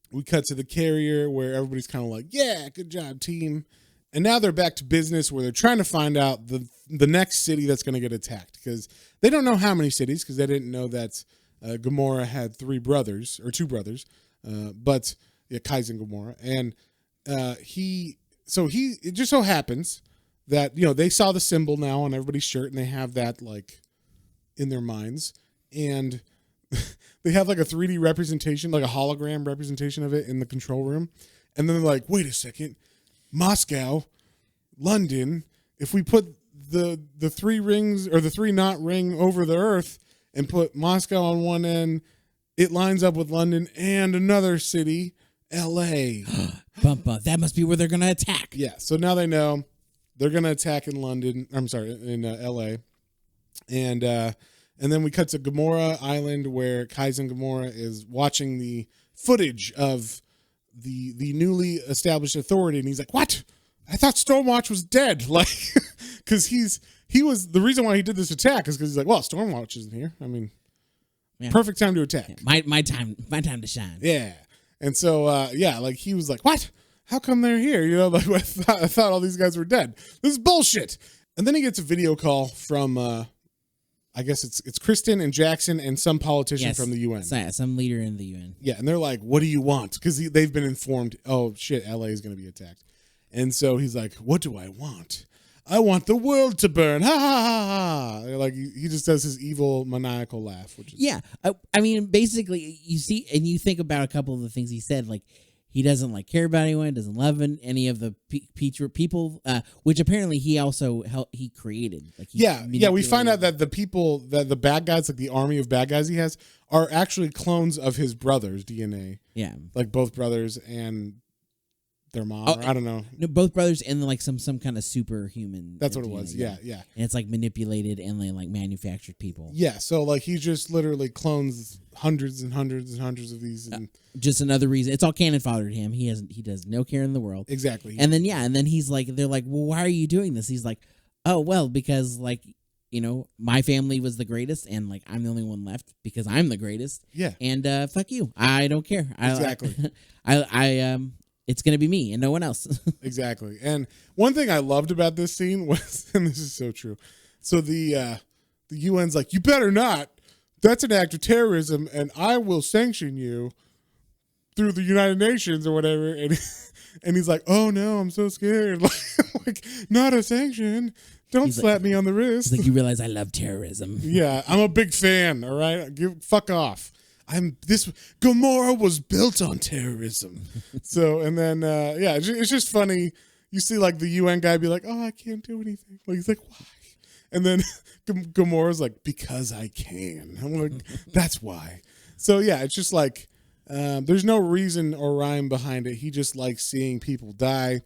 we cut to the carrier where everybody's kind of like, yeah, good job, team. And now they're back to business where they're trying to find out the next city that's going to get attacked, because they don't know how many cities, because they didn't know that Gamora had 2 brothers, but yeah, Kai's and Gamora, and it just so happens that they saw the symbol now on everybody's shirt, and they have that like in their minds, and they have like a 3D representation, like a hologram representation of it in the control room, and then they're like, wait a second, Moscow, London, if we put the 3 rings or the 3 knot ring over the Earth and put Moscow on one end, it lines up with London and another city, L.A. Bumpa. That must be where they're going to attack. Yeah, so now they know they're going to attack in London. I'm sorry, in L.A. And then we cut to Gamora Island where Kaizen Gamora is watching the footage of the newly established authority, and he's like, "What? I thought Stormwatch was dead." Like, because he was the reason why he did this attack is because he's like, "Well, Stormwatch isn't here. I mean." Yeah. Perfect time to attack. Yeah, my time to shine. Yeah. And so, like he was like, what? How come they're here? Like I thought all these guys were dead. This is bullshit. And then he gets a video call from, I guess it's Kristen and Jackson and some politician from the UN. Some leader in the UN. Yeah. And they're like, what do you want? Because they've been informed, oh shit, LA is going to be attacked. And so he's like, what do I want? I want the world to burn. Ha ha ha ha. Like he just does his evil maniacal laugh, which is I mean, basically you see and you think about a couple of the things he said, like he doesn't like care about anyone, doesn't love any of the people, which apparently he also he created. Like we find out that the people, that the bad guys, like the army of bad guys he has, are actually clones of his brother's DNA. Yeah, like both brothers and their mom. I don't know. No, both brothers and like some kind of superhuman. That's what it was. Yeah. And it's like manipulated and like manufactured people. Yeah. So like he just literally clones hundreds and hundreds and hundreds of these. And just another reason. It's all cannon fodder to him. He does no care in the world. Exactly. And then he's like, they're like, well, why are you doing this? He's like, oh well, because like my family was the greatest, and like I'm the only one left because I'm the greatest. Yeah. And fuck you. I don't care. Exactly. It's going to be me and no one else. Exactly. And one thing I loved about this scene was, and this is so true. So the UN's like, you better not. That's an act of terrorism, and I will sanction you through the United Nations or whatever. And he's like, oh no, I'm so scared. Like not a sanction. Don't slap me on the wrist. He's like, you realize I love terrorism. Yeah, I'm a big fan. All right, fuck off. Gamora was built on terrorism. So, and then, it's just funny. You see like the UN guy be like, oh, I can't do anything. Like, he's like, why? And then Gamora's like, because I can. I'm like, that's why. So yeah, it's just like, there's no reason or rhyme behind it. He just likes seeing people die,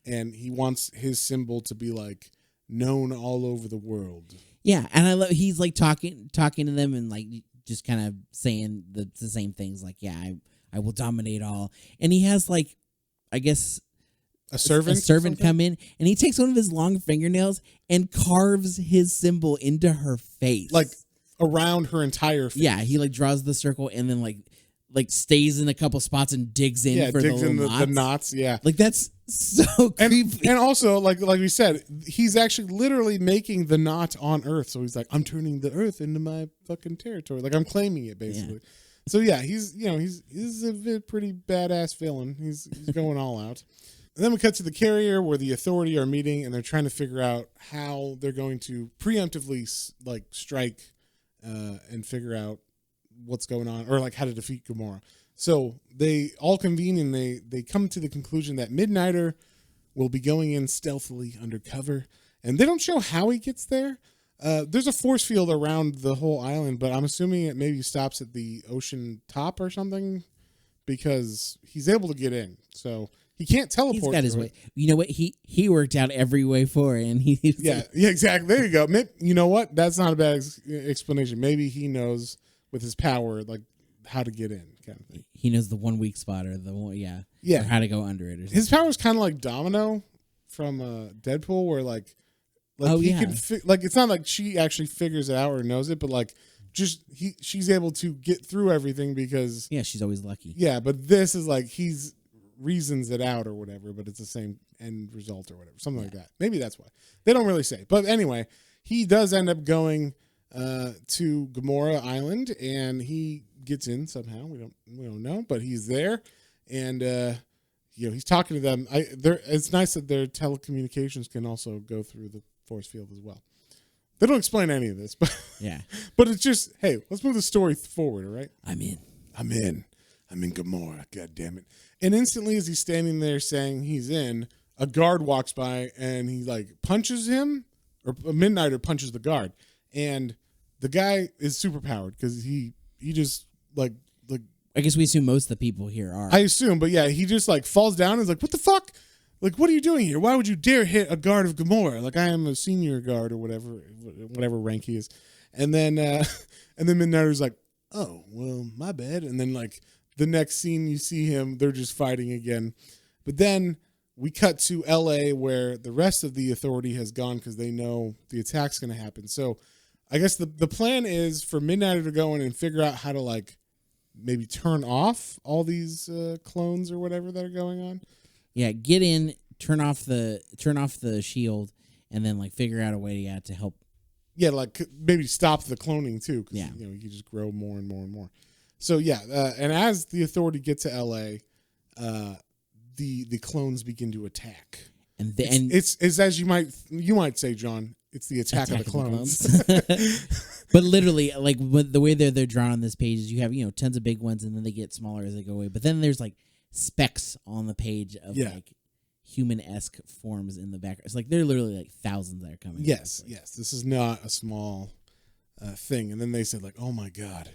and he wants his symbol to be like known all over the world. Yeah. And I love, he's like talking to them and like just kind of saying the same things like, yeah, I will dominate all. And he has like, I guess, a servant come in, and he takes one of his long fingernails and carves his symbol into her face, like around her entire face. Yeah, he like draws the circle and then like stays in a couple spots and digs in for digs the in knots. the knots. Yeah, like that's so creepy. And also, like we said, he's actually literally making the knot on Earth. So he's like, I'm turning the Earth into my fucking territory. Like I'm claiming it basically. Yeah. So yeah, he's a pretty badass villain. He's going all out. And then we cut to the carrier where the authority are meeting, and they're trying to figure out how they're going to preemptively like strike and figure out what's going on, or like how to defeat Gamora. So they all convene, and they come to the conclusion that Midnighter will be going in stealthily undercover, and they don't show how he gets there. There's a force field around the whole island, but I'm assuming it maybe stops at the ocean top or something, because he's able to get in. So he can't teleport. He's got his way. You know what? He worked out every way for it, and he yeah, exactly. There you go. You know what? That's not a bad explanation. Maybe he knows with his power, like how to get in, kind of thing. He knows the one weak spot, or the one, or how to go under it. Or his power is kind of like Domino from Deadpool, where like he can like it's not like she actually figures it out or knows it, but like just she's able to get through everything because she's always lucky. Yeah, but this is like he's reasons it out or whatever, but it's the same end result or whatever, something like that. Maybe that's why they don't really say. But anyway, he does end up going to Gamora Island, and he gets in somehow. We don't know, but he's there, and he's talking to them. It's nice that their telecommunications can also go through the force field as well. They don't explain any of this, but but it's just, hey, let's move the story forward. All right, I'm in Gamora. God damn it! And instantly, as he's standing there saying he's in, a guard walks by and he like punches him, or a Midnighter punches the guard, and the guy is super powered because he just like I guess we assume most of the people here are. I assume, but yeah, he just like falls down and is like, what the fuck? Like, what are you doing here? Why would you dare hit a guard of Gamora? Like, I am a senior guard or whatever rank he is. And then Midnighter's like, oh, well, my bad. And then like the next scene you see him, they're just fighting again. But then we cut to LA where the rest of the authority has gone because they know the attack's going to happen. So I guess the plan is for Midnighter to go in and figure out how to like maybe turn off all these clones or whatever that are going on. Yeah, get in, turn off the shield, and then like figure out a way to help. Yeah, like maybe stop the cloning too. Cause, yeah, you can just grow more and more and more. So yeah, and as the authority get to LA, the clones begin to attack. And it's as you might say, John. It's the attack of the clones. But literally, like the way they're drawn on this page is you have tons of big ones, and then they get smaller as they go away. But then there's like specks on the page of like human-esque forms in the background. It's like they're literally like thousands that are coming. Yes. This is not a small thing. And then they said like, oh my god,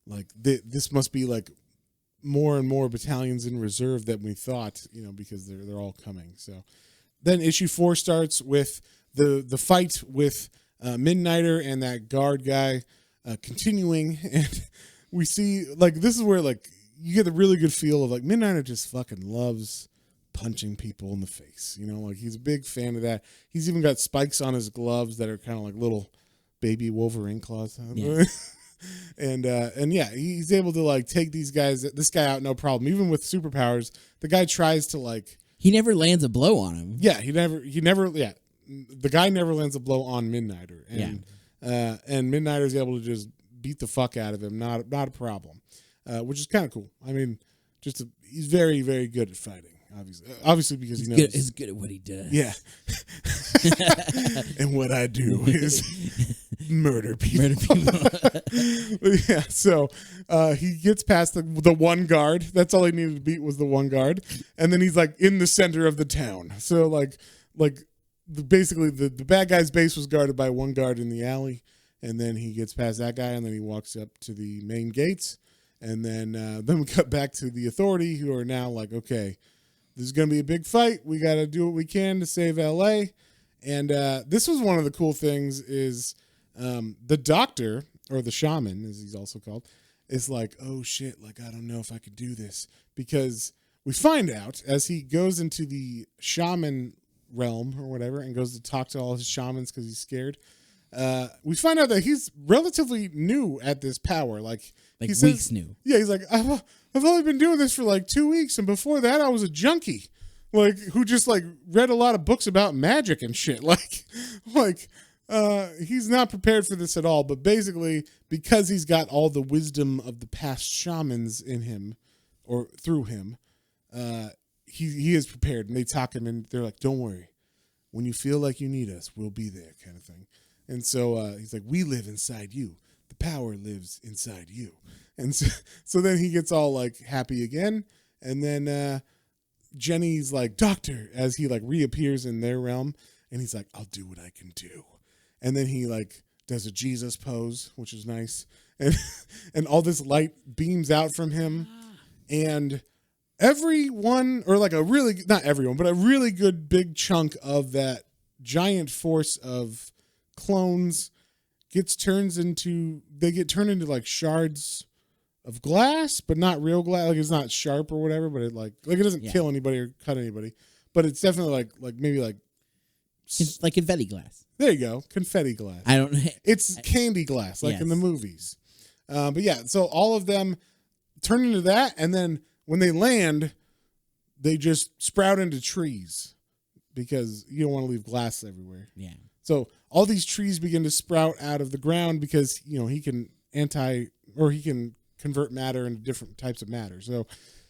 like this must be like more and more battalions in reserve than we thought. Because they're all coming. So then issue 4 starts with the fight with Midnighter and that guard guy continuing, and we see like this is where like you get the really good feel of like Midnighter just fucking loves punching people in the face. Like he's a big fan of that. He's even got spikes on his gloves that are kind of like little baby Wolverine claws. Yeah. and yeah, he's able to like take this guy out no problem. Even with superpowers, the guy tries to like he never lands a blow on him. Yeah, he never the guy never lands a blow on Midnighter, and and Midnighter's able to just beat the fuck out of him. Not a problem, which is kind of cool. I mean, he's very, very good at fighting. Obviously because he knows he's good at what he does. Yeah, and what I do is murder people. Yeah, so he gets past the one guard. That's all he needed to beat was the one guard, and then he's like in the center of the town. So like. Basically, the bad guy's base was guarded by one guard in the alley, and then he gets past that guy, and then he walks up to the main gates, and then we cut back to the authority, who are now like, okay, this is going to be a big fight. We got to do what we can to save L.A., and this was one of the cool things is the Doctor or the shaman, as he's also called, is like, oh shit, like I don't know if I could do this, because we find out as he goes into the shaman realm or whatever and goes to talk to all his shamans because he's scared. We find out that he's relatively new at this power. Like he says, weeks new. Yeah, he's like, I've only been doing this for like 2 weeks, and before that I was a junkie, like who just like read a lot of books about magic and shit. Like he's not prepared for this at all. But basically, because he's got all the wisdom of the past shamans in him, or through him, he is prepared. And they talk him, and they're like, "Don't worry, when you feel like you need us, we'll be there," kind of thing. And so he's like, "We live inside you. The power lives inside you." And so then he gets all like happy again. And then Jenny's like, "Doctor," as he like reappears in their realm. And he's like, "I'll do what I can do." And then he like does a Jesus pose, which is nice. And all this light beams out from him. And everyone, or like not everyone, but a really good big chunk of that giant force of clones they get turned into like shards of glass, but not real glass. Like it's not sharp or whatever, but it like it doesn't kill anybody or cut anybody. But it's definitely like maybe like confetti glass. There you go, confetti glass. I don't. It's candy glass, like in the movies. But yeah, so all of them turn into that, and then when they land, they just sprout into trees because you don't want to leave glass everywhere. Yeah. So all these trees begin to sprout out of the ground because, he can he can convert matter into different types of matter. So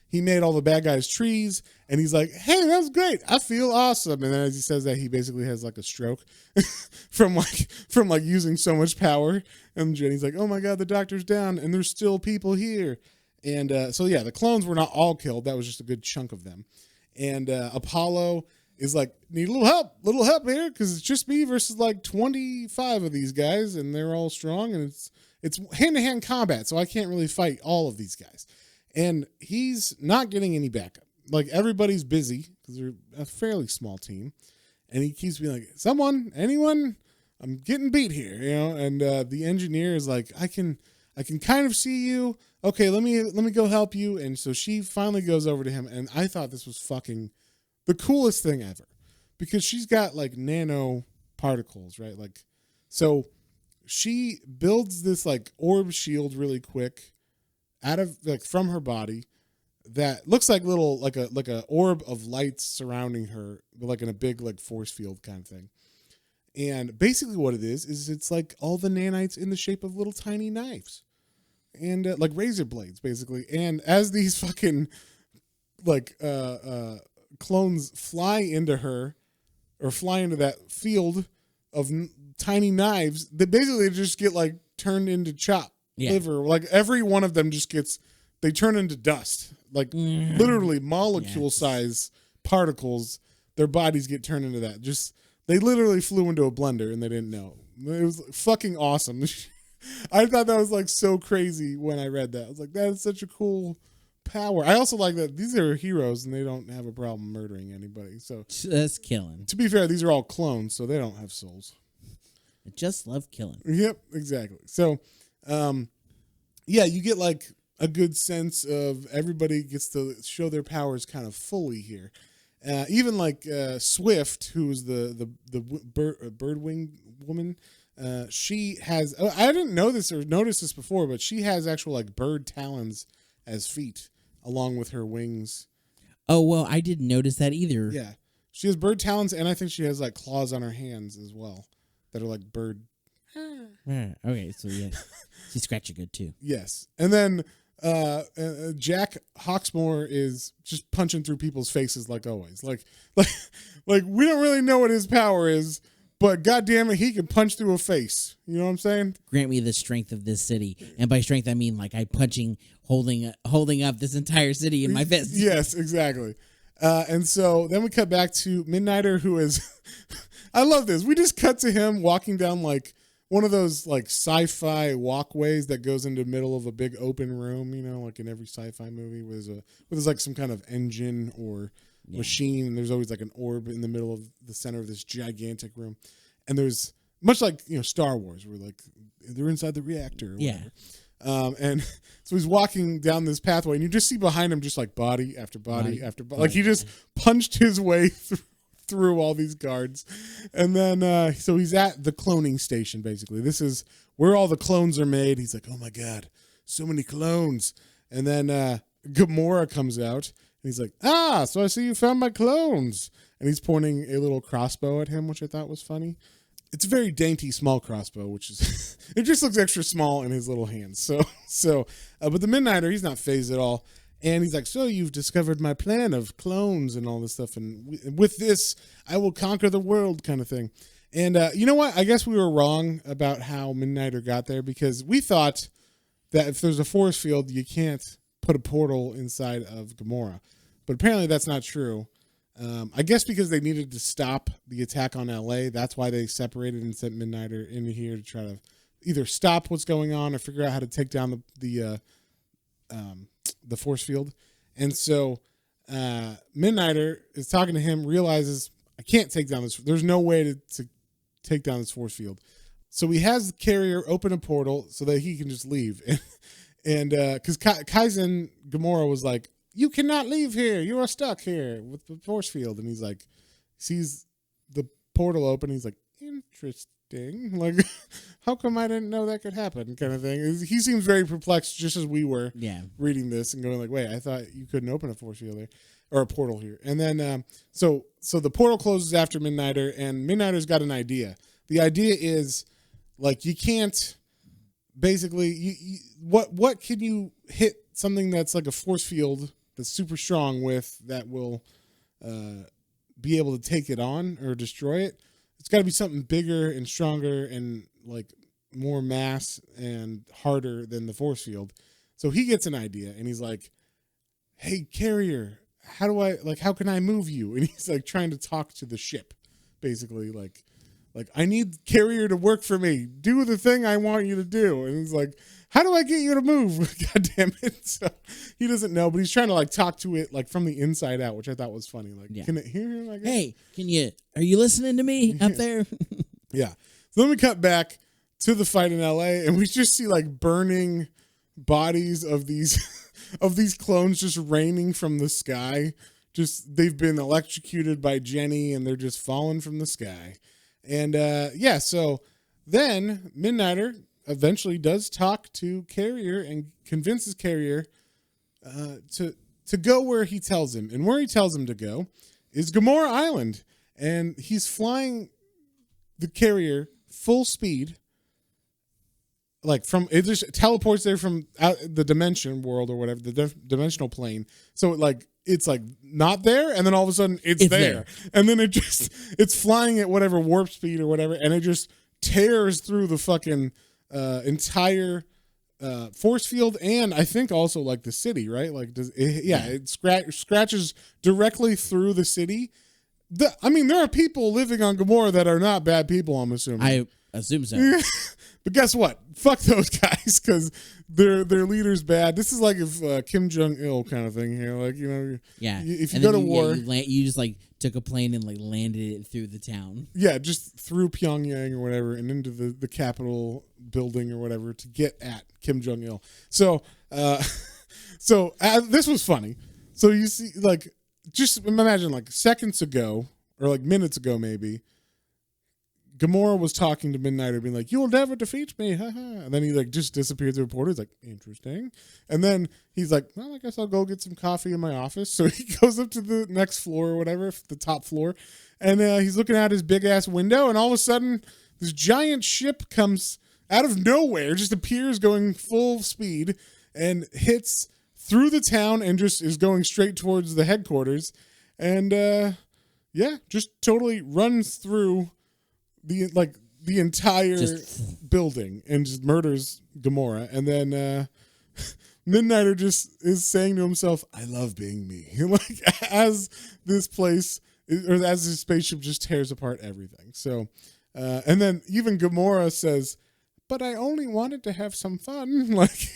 he made all the bad guys trees, and he's like, "Hey, that was great. I feel awesome." And then as he says that, he basically has like a stroke from using so much power. And Jenny's like, "Oh my God, the doctor's down, and there's still people here." And so yeah, the clones were not all killed. That was just a good chunk of them. And Apollo is like, "Need a little help here, because it's just me versus like 25 of these guys, and they're all strong, and it's hand-to-hand combat, so I can't really fight all of these guys." And he's not getting any backup. Like everybody's busy because they're a fairly small team, and he keeps being like, anyone, I'm getting beat here, And the engineer is like, I can kind of see you. Okay, let me go help you. And so she finally goes over to him, and I thought this was fucking the coolest thing ever, because she's got like nano particles, right? Like, so she builds this like orb shield really quick out of like from her body that looks like little like a orb of lights surrounding her, like in a big like force field kind of thing. And basically what it is it's like all the nanites in the shape of little tiny knives and like razor blades basically. And as these fucking like clones fly into her, or fly into that field of tiny knives, they basically just get like turned into chopped liver. Like every one of them they turn into dust, like literally molecule size particles. Their bodies get turned into that. Just, they literally flew into a blender and they didn't know. It was fucking awesome. I thought that was like so crazy when I read that. I was like, that is such a cool power. I also like that these are heroes and they don't have a problem murdering anybody. So just killing. To be fair, these are all clones, so they don't have souls. I just love killing. Yep, exactly. So, you get like a good sense of everybody gets to show their powers kind of fully here. Even like Swift, who's the birdwing woman, she has. I didn't know this or notice this before, but she has actual like bird talons as feet, along with her wings. Oh well, I didn't notice that either. Yeah, she has bird talons, and I think she has like claws on her hands as well that are like bird. Okay, so yeah, she scratched good too. Yes, and then Jack Hawksmoor is just punching through people's faces like always. Like we don't really know what his power is, but goddamn it, he can punch through a face. You know what I'm saying? Grant me the strength of this city, and by strength I mean like I'm holding up this entire city in my fist. Yes, exactly. And so then we cut back to Midnighter, who is. I love this. We just cut to him walking down like one of those like sci-fi walkways that goes into the middle of a big open room, like in every sci-fi movie where there's like some kind of engine or machine, and there's always like an orb in the middle of the center of this gigantic room. And there's much like Star Wars, where like they're inside the reactor. Or Yeah. whatever. And so he's walking down this pathway, and you just see behind him just like body after body after body. Like he just punched his way through all these guards. And then so he's at the cloning station, basically. This is where all the clones are made. He's like, oh my God, so many clones. And then Gamora comes out, and he's like, so I see you found my clones. And he's pointing a little crossbow at him, which I thought was funny. It's a very dainty, small crossbow, which is it just looks extra small in his little hands. But the Midnighter, he's not phased at all, and he's like, "So you've discovered my plan of clones and all this stuff, and with this, I will conquer the world," kind of thing. And you know what? I guess we were wrong about how Midnighter got there, because we thought that if there's a force field, you can't put a portal inside of Gamora, but apparently that's not true. I guess because they needed to stop the attack on LA, that's why they separated and sent Midnighter into here to try to either stop what's going on or figure out how to take down the force field. And so Midnighter is talking to him, realizes, I can't take down this. There's no way to take down this force field. So he has the carrier open a portal so that he can just leave. And because Kaizen Gamora was like, you cannot leave here. You are stuck here with the force field. And he's like, sees the portal open. He's like, interesting. Like, how come I didn't know that could happen? Kind of thing. He seems very perplexed, just as we were reading this and going like, wait, I thought you couldn't open a force field there or a portal here. And then, so the portal closes after Midnighter, and Midnighter's got an idea. The idea is like, you can't basically, what can you hit something that's like a force field that's super strong with that will be able to take it on or destroy it? It's got to be something bigger and stronger and like more mass and harder than the force field. So he gets an idea, and he's like, hey, carrier, how can I move you? And he's like trying to talk to the ship, basically like I need carrier to work for me. Do the thing I want you to do. And he's like, how do I get you to move? God damn it. So he doesn't know, but he's trying to like talk to it like from the inside out, which I thought was funny. Like, can it hear him? I guess? Hey, are you listening to me up there? Yeah. So then we cut back to the fight in LA, and we just see like burning bodies of these of these clones just raining from the sky. Just they've been electrocuted by Jenny, and they're just falling from the sky. And so then Midnighter eventually does talk to Carrier and convinces Carrier to go where he tells him. And where he tells him to go is Gamora Island. And he's flying the Carrier full speed. Like it just teleports there from out the dimension world or whatever, the dimensional plane. So it's like not there, and then all of a sudden it's there. And then it's flying at whatever warp speed or whatever, and it just tears through the fucking entire force field, and I think also like the city, right? Like it scratches directly through the city. I mean, there are people living on Gamora that are not bad people, I'm assuming. I assume so. But guess what? Fuck those guys, because their leader's bad. This is like if Kim Jong-il kind of thing here. Like, if you go to war. You just like took a plane and like landed it through the town. Yeah, just through Pyongyang or whatever and into the Capitol building or whatever to get at Kim Jong-il. So this was funny. So you see, like, just imagine like seconds ago or like minutes ago maybe, Gamora was talking to Midnighter, being like, "You will never defeat me," haha. And then he like just disappeared through the portal. He's like, "Interesting." And then he's like, "Well, I guess I'll go get some coffee in my office." So he goes up to the next floor or whatever, the top floor, and he's looking out his big ass window, and all of a sudden, this giant ship comes out of nowhere, just appears going full speed, and hits through the town, and just is going straight towards the headquarters, and just totally runs through the entire building and just murders Gamora. And then Midnighter just is saying to himself, "I love being me." Like as this place or as this spaceship just tears apart everything. So and then even Gamora says, "But I only wanted to have some fun." Like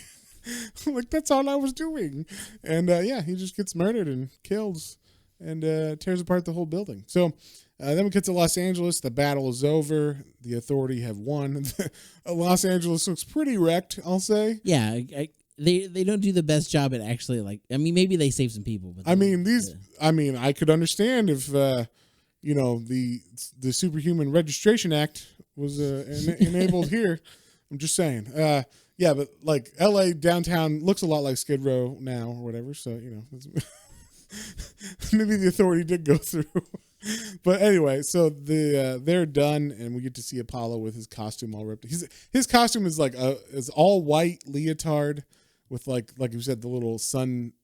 that's all I was doing. And he just gets murdered and kills and tears apart the whole building. So Then we get to Los Angeles. The battle is over. The Authority have won. Los Angeles looks pretty wrecked, I'll say. Yeah, they don't do the best job at actually, like, I mean, maybe they save some people, but I could understand if the Superhuman Registration Act was enabled here. I'm just saying. Yeah, but like LA downtown looks a lot like Skid Row now or whatever. So, maybe the Authority did go through. But anyway, so they're done, and we get to see Apollo with his costume all ripped. His costume is like is all white leotard with like you said, the little sun,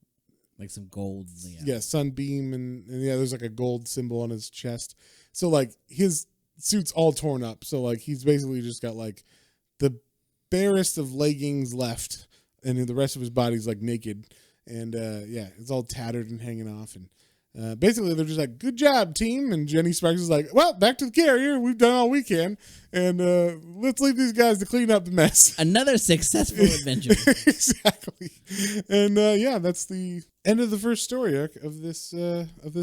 like some gold. Yeah, sunbeam, and there's like a gold symbol on his chest. So like his suit's all torn up. So like he's basically just got like the barest of leggings left, and the rest of his body's like naked, and it's all tattered and hanging off, and basically they're just like, good job, team. And Jenny Sparks is like, well, back to the carrier, we've done all we can, and let's leave these guys to clean up the mess. Another successful adventure. Exactly. And that's the end of the first story arc of this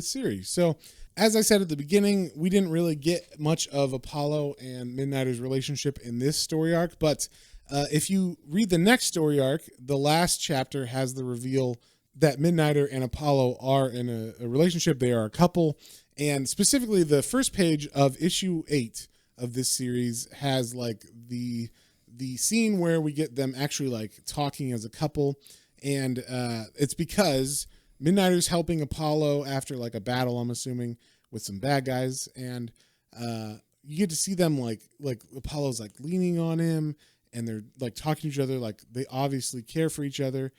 series. So as I said at the beginning, we didn't really get much of Apollo and Midnighter's relationship in this story arc, but if you read the next story arc, the last chapter has the reveal that Midnighter and Apollo are in a relationship. They are a couple, and specifically the first page of issue 8 of this series has like the scene where we get them actually like talking as a couple, and it's because Midnighter's helping Apollo after like a battle, I'm assuming, with some bad guys, and you get to see them like Apollo's like leaning on him, and they're like talking to each other, like they obviously care for each other.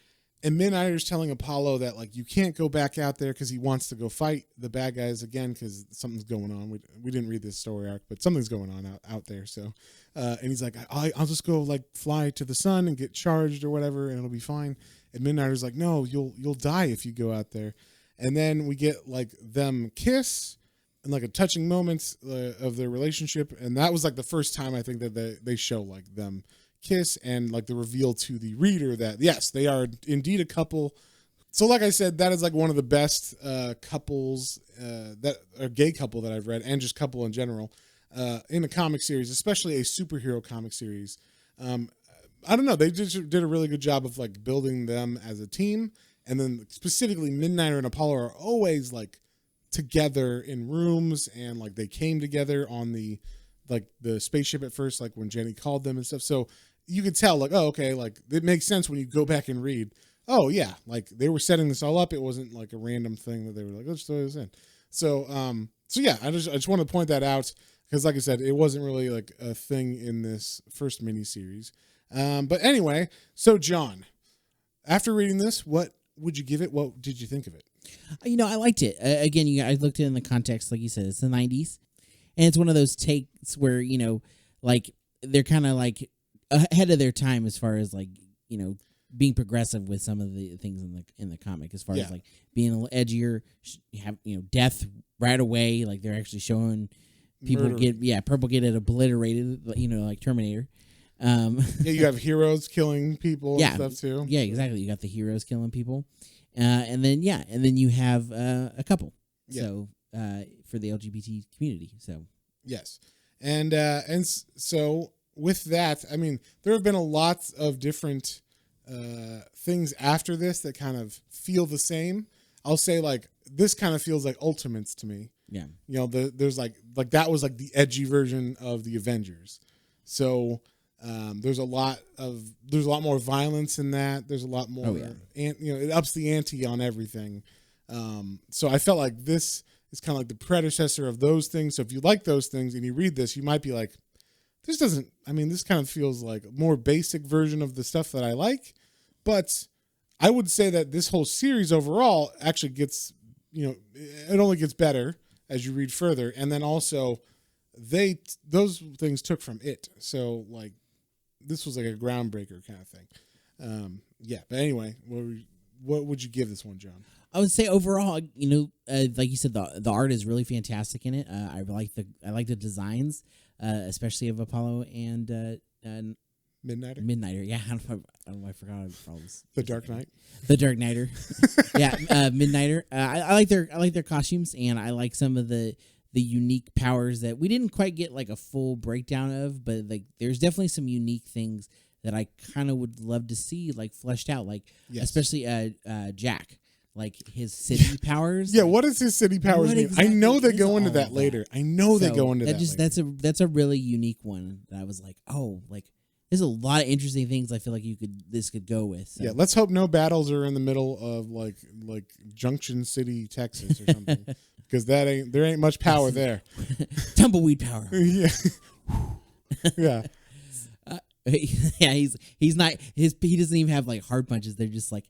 And Midnighter's telling Apollo that like you can't go back out there because he wants to go fight the bad guys again because something's going on. We didn't read this story arc, but something's going on out there. So, and he's like, I'll just go like fly to the sun and get charged or whatever, and it'll be fine. And Midnighter's like, no, you'll die if you go out there. And then we get like them kiss and like a touching moment of their relationship, and that was like the first time I think that they show like them kiss, and like the reveal to the reader that yes, they are indeed a couple. So like I said, that is like one of the best couples that a gay couple that I've read, and just couple in general in a comic series, especially a superhero comic series. I don't know, they just did a really good job of like building them as a team, and then specifically Midnighter and Apollo are always like together in rooms, and like they came together on the spaceship at first, like when Jenny called them and stuff. So you could tell like, oh, okay, like it makes sense when you go back and read. Oh yeah, like they were setting this all up. It wasn't like a random thing that they were like, let's throw this in. So yeah, I just want to point that out because like I said, it wasn't really like a thing in this first miniseries. But anyway, so John, after reading this, what would you give it? What did you think of it? I liked it. Again, I looked at it in the context, like you said, it's the 90s. And it's one of those takes where, like they're kind of like ahead of their time as far as like, being progressive with some of the things in the comic, as far as like being a little edgier, have, death right away. Like they're actually showing people purple get it obliterated, like Terminator. You have heroes killing people and stuff too. Yeah, exactly. You got the heroes killing people. And then you have a couple. Yeah. So, for the LGBT community. So yes, and so with that, I mean, there have been a lot of different things after this that kind of feel the same. I'll say like this kind of feels like Ultimates to me. Yeah, there's like that was like the edgy version of the Avengers. So there's a lot more violence in that. There's a lot more, and it ups the ante on everything. So I felt like this is kind of like the predecessor of those things. So if you like those things and you read this, you might be like, this kind of feels like a more basic version of the stuff that I like. But I would say that this whole series overall actually gets, it only gets better as you read further. And then also those things took from it. So like, this was like a groundbreaker kind of thing. But anyway, what would you give this one, John? I would say overall, like you said, the art is really fantastic in it. I like the designs, especially of Apollo and Midnighter. Midnighter, yeah. I don't know. I forgot all this. The Dark Knight. The Dark Knighter. Yeah, Midnighter. I like their costumes, and I like some of the the unique powers that we didn't quite get like a full breakdown of, but like there's definitely some unique things that I kind of would love to see like fleshed out, like especially Jack, like his city powers. Yeah, what does his city powers mean? exactly I know they is go into all that of later. I know they So go into that. That's a really unique one that I was like, oh, like there's a lot of interesting things I feel like this could go with. So. Yeah, let's hope no battles are in the middle of like Junction City, Texas, or something, because there ain't much power there. Tumbleweed power. Yeah, yeah. Yeah, he's not he doesn't even have like hard punches. They're just like,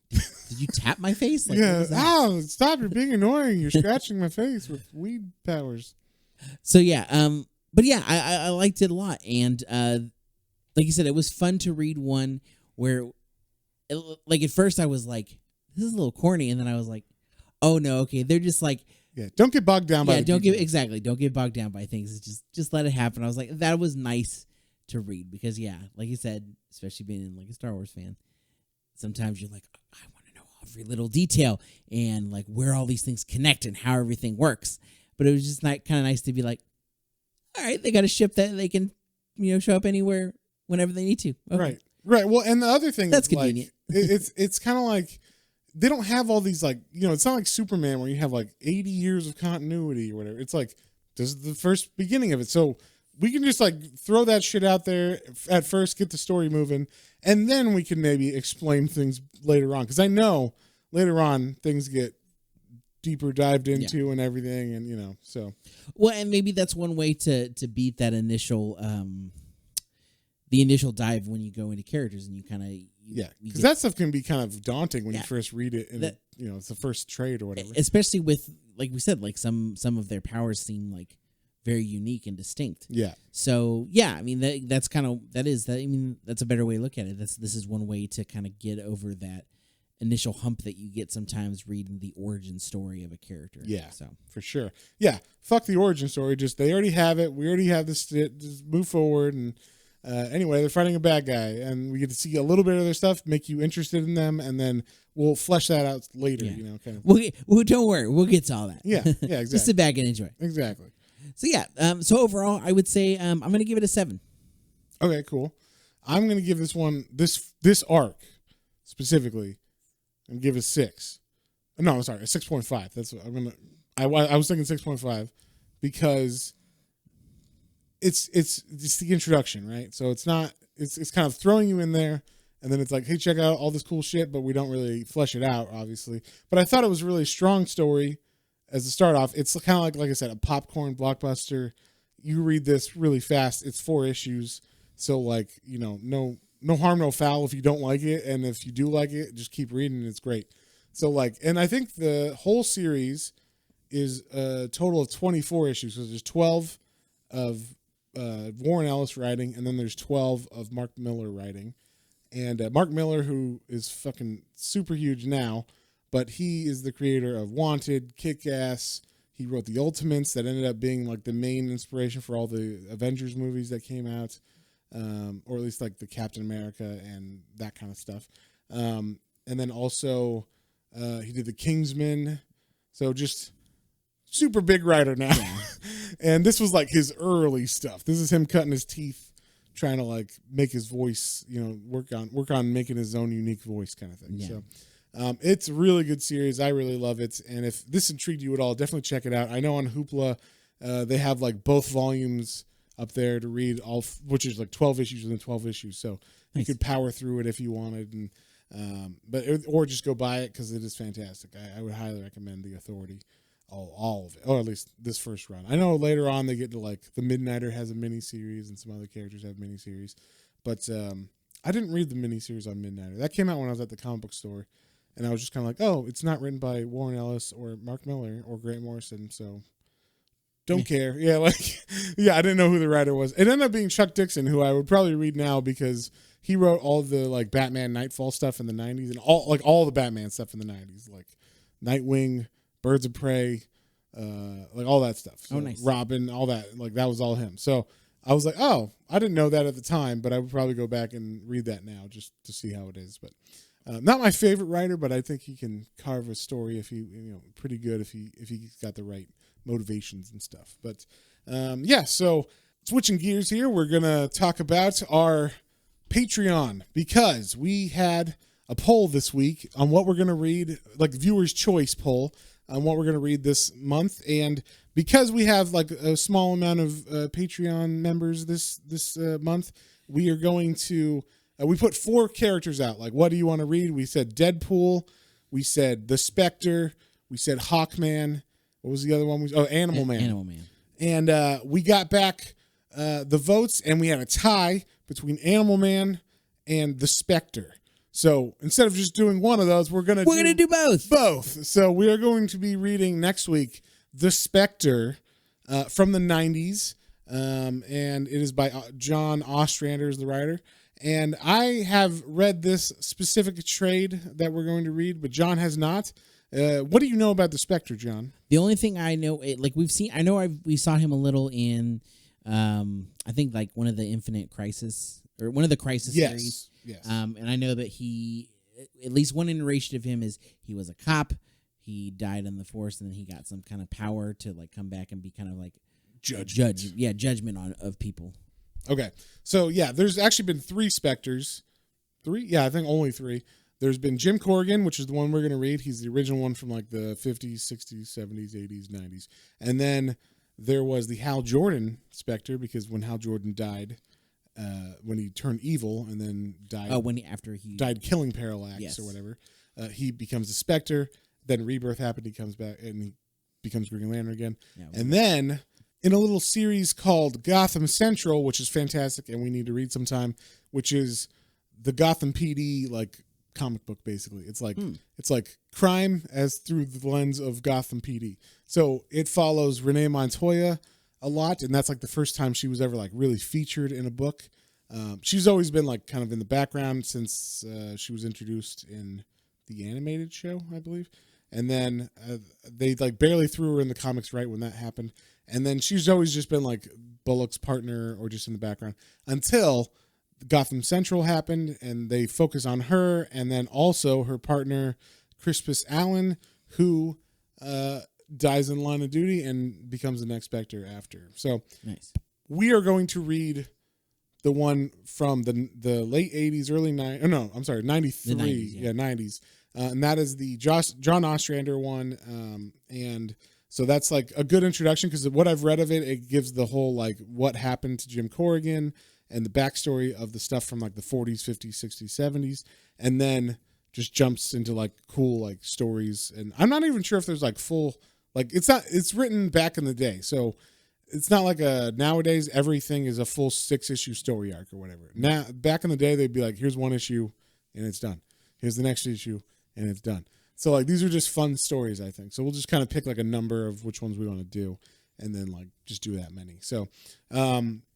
did you tap my face? Like, Yeah. Oh, stop! You're being annoying. You're scratching my face with weed powers. So yeah, but yeah, I liked it a lot, and like you said, it was fun to read one where, like at first I was like, this is a little corny, and then I was like, oh no, okay, they're just like. Yeah, don't get bogged down by. Yeah, don't get bogged down by things. It's just let it happen. I was like, that was nice to read because yeah, like you said, especially being like a Star Wars fan, sometimes you're like, I want to know every little detail and like where all these things connect and how everything works. But it was just kind of nice to be like, all right, they got a ship that they can, show up anywhere whenever they need to. Okay. Right. Well, and the other thing That's is like, convenient. it's kind of like they don't have all these like it's not like Superman where you have like 80 years of continuity or whatever. It's like this is the first beginning of it, so we can just like throw that shit out there at first, get the story moving, and then we can maybe explain things later on. Because I know later on things get deeper dived into and everything, and so. Well, and maybe that's one way to beat that initial the initial dive when you go into characters and you kind of because that stuff can be kind of daunting when you first read it, and it's the first trade or whatever. Especially with, like we said, like some of their powers seem like very unique and distinct. Yeah. So yeah, I mean that's a better way to look at it. This is one way to kind of get over that initial hump that you get sometimes reading the origin story of a character. Yeah. So for sure. Yeah. Fuck the origin story. Just they already have it. We already have this. Just move forward. And anyway, they're fighting a bad guy, and we get to see a little bit of their stuff, make you interested in them, and then we'll flesh that out later. Yeah. Kind of. Well, don't worry, we'll get to all that. Yeah. Yeah. Exactly. Just sit back and enjoy. Exactly. So yeah, so overall, I would say I'm going to give it a 7. Okay, cool. I'm going to give this one this arc specifically, and give it a 6. No, I'm sorry, a 6.5. That's what I'm gonna. I was thinking 6.5 because it's the introduction, right? So it's not it's kind of throwing you in there, and then it's like, hey, check out all this cool shit, but we don't really flesh it out, obviously. But I thought it was a really strong story. As a start off, it's kind of like I said, a popcorn blockbuster. You read this really fast. It's 4 issues. So like, no harm, no foul if you don't like it. And if you do like it, just keep reading. It's great. So like, and I think the whole series is a total of 24 issues. So there's 12 of Warren Ellis writing, and then there's 12 of Mark Miller writing. And Mark Miller, who is fucking super huge now, but he is the creator of Wanted, Kick-Ass. He wrote The Ultimates that ended up being like the main inspiration for all the Avengers movies that came out, or at least like the Captain America and that kind of stuff. And then also he did The Kingsman. So just super big writer now. And this was like his early stuff. This is him cutting his teeth, trying to like make his voice, work on making his own unique voice kind of thing. Yeah. So. It's a really good series. I really love it. And if this intrigued you at all, definitely check it out. I know on Hoopla, they have like both volumes up there to read, which is like 12 issues within 12 issues. So you could power through it if you wanted, and or just go buy it because it is fantastic. I would highly recommend The Authority, all of it, or at least this first run. I know later on they get to like the Midnighter has a mini series and some other characters have mini series, but I didn't read the mini series on Midnighter. That came out when I was at the comic book store. And I was just kind of like, oh, it's not written by Warren Ellis or Mark Miller or Grant Morrison, so don't care. Yeah, I didn't know who the writer was. It ended up being Chuck Dixon, who I would probably read now because he wrote all the like Batman Nightfall stuff in the 90s and all the Batman stuff in the 90s, like Nightwing, Birds of Prey, like all that stuff. So nice. Robin, all that, like that was all him. So I was like, oh, I didn't know that at the time, but I would probably go back and read that now just to see how it is. But not my favorite writer, but I think he can carve a story if he, pretty good if he's got the right motivations and stuff. But yeah, so switching gears here, we're going to talk about our Patreon, because we had a poll this week on what we're going to read, like viewers' choice poll on what we're going to read this month. And because we have like a small amount of Patreon members this month, we are going to, we put 4 characters out. Like, what do you want to read? We said Deadpool. We said The Spectre. We said Hawkman. What was the other one? Animal Man. Animal Man. And we got back the votes, and we had a tie between Animal Man and The Spectre. So instead of just doing one of those, we're going to do both. Both. So we are going to be reading next week The Spectre from the 90s. And it is by John Ostrander is the writer. And I have read this specific trade that we're going to read, but John has not. What do you know about The Spectre, John? The only thing I know, we saw him a little in, I think like one of the Infinite Crisis, or one of the Crisis series. Yes. And I know that he, at least one iteration of him is he was a cop. He died in the Force, and then he got some kind of power to like come back and be kind of like judgment of people. Okay. So yeah, there's actually been 3 Spectres. 3? Yeah, I think only 3. There's been Jim Corrigan, which is the one we're going to read. He's the original one from like the 50s, 60s, 70s, 80s, 90s. And then there was the Hal Jordan Spectre, because when Hal Jordan died, when he turned evil and then died. Oh, after he died killing Parallax or whatever, he becomes a Spectre. Then Rebirth happened. He comes back and he becomes Green Lantern again. Yeah, and then in a little series called Gotham Central, which is fantastic and we need to read sometime, which is the Gotham PD like comic book. Basically, it's like crime as through the lens of Gotham PD. So it follows Rene Montoya a lot, and that's like the first time she was ever like really featured in a book. She's always been like kind of in the background since she was introduced in the animated show, I believe. And then they like barely threw her in the comics right when that happened. And then she's always just been like Bullock's partner or just in the background until Gotham Central happened, and they focus on her, and then also her partner Crispus Allen, who dies in line of duty and becomes the next Spectre after. So nice. We are going to read the one from the late 80s, early 90s. Oh, no, I'm sorry, 93. 90s. And that is the John Ostrander one. And so that's like a good introduction, because what I've read of it, it gives the whole like what happened to Jim Corrigan and the backstory of the stuff from like the 40s, 50s, 60s, 70s. And then just jumps into like cool like stories. And I'm not even sure if there's like full, like it's written back in the day. So it's not like nowadays everything is a full 6-issue story arc or whatever. Now, back in the day, they'd be like, here's one issue and it's done. Here's the next issue and it's done. So like these are just fun stories, I think. So we'll just kind of pick like a number of which ones we want to do, and then like just do that many. So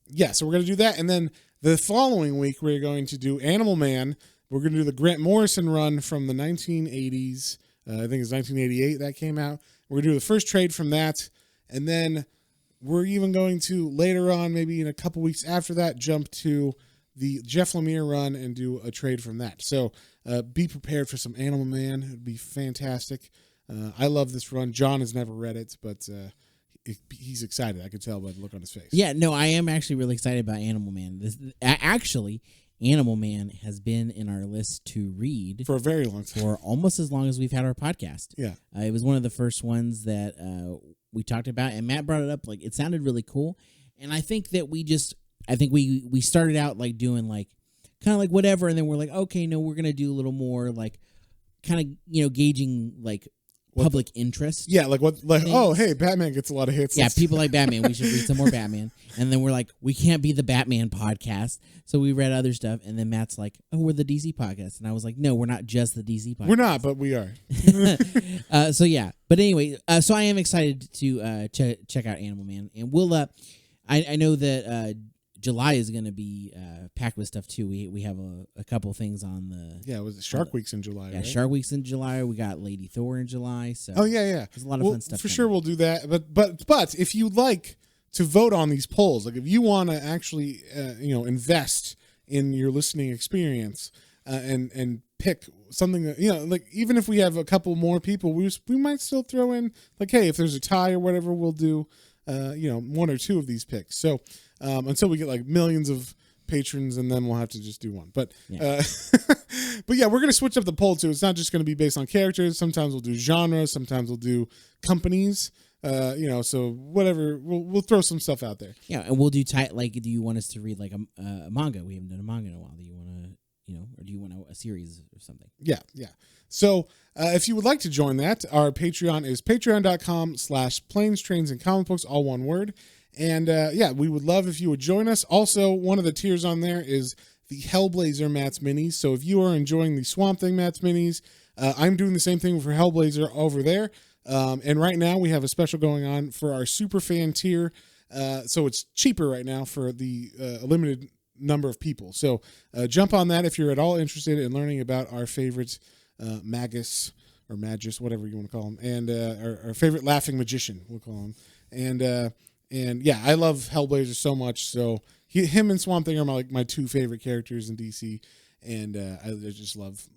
yeah, so we're going to do that. And then the following week, we're going to do Animal Man. We're going to do the Grant Morrison run from the 1980s. I think it's 1988 that came out. We're going to do the first trade from that. And then we're even going to later on, maybe in a couple weeks after that, jump to the Jeff Lemire run and do a trade from that. So be prepared for some Animal Man. It'd be fantastic. I love this run. John has never read it, but he's excited. I could tell by the look on his face. Yeah, no, I am actually really excited about Animal Man. Actually, Animal Man has been in our list to read for a very long time, for almost as long as we've had our podcast. Yeah, it was one of the first ones that we talked about, and Matt brought it up. Like, it sounded really cool, and I think that we started out like doing like kind of like whatever, and then we're like, okay, no, we're gonna do a little more like kind of gauging like public interest. Yeah, like what? Like, oh, hey, Batman gets a lot of hits. Yeah, people like Batman. We should read some more Batman. And then we're like, we can't be the Batman podcast, so we read other stuff. And then Matt's like, oh, we're the DC podcast, and I was like, no, we're not just the DC podcast. We're not, but we are. So yeah, but anyway, so I am excited to check out Animal Man, and we'll. I know that July is going to be packed with stuff too. We have a couple things on the. Yeah, it was Shark Week's in July. Yeah, right? Shark Week's in July. We got Lady Thor in July. So yeah. There's a lot of fun stuff. For sure, we'll do that. But if you'd like to vote on these polls, like if you want to actually invest in your listening experience and pick something that, like even if we have a couple more people, we might still throw in like, hey, if there's a tie or whatever, we'll do one or two of these picks. So until we get like millions of patrons, and then we'll have to just do one. But but yeah, we're gonna switch up the poll too. It's not just gonna be based on characters. Sometimes we'll do genres. Sometimes we'll do companies. So whatever, we'll throw some stuff out there. Yeah, and we'll do like, do you want us to read like a manga? We haven't done a manga in a while. Do you want to, or do you want a series or something? Yeah. So if you would like to join that, our Patreon is patreon.com/planes, trains, and comic books, all one word. And we would love if you would join us. Also, one of the tiers on there is the Hellblazer Matt's Minis. So if you are enjoying the Swamp Thing Matt's Minis, I'm doing the same thing for Hellblazer over there. And right now we have a special going on for our super fan tier. So it's cheaper right now for the limited number of people. So jump on that if you're at all interested in learning about our favorite magus or magus, whatever you want to call him, and our favorite laughing magician, we'll call him. And yeah, I love Hellblazer so much. So him and Swamp Thing are my two favorite characters in DC, and I just love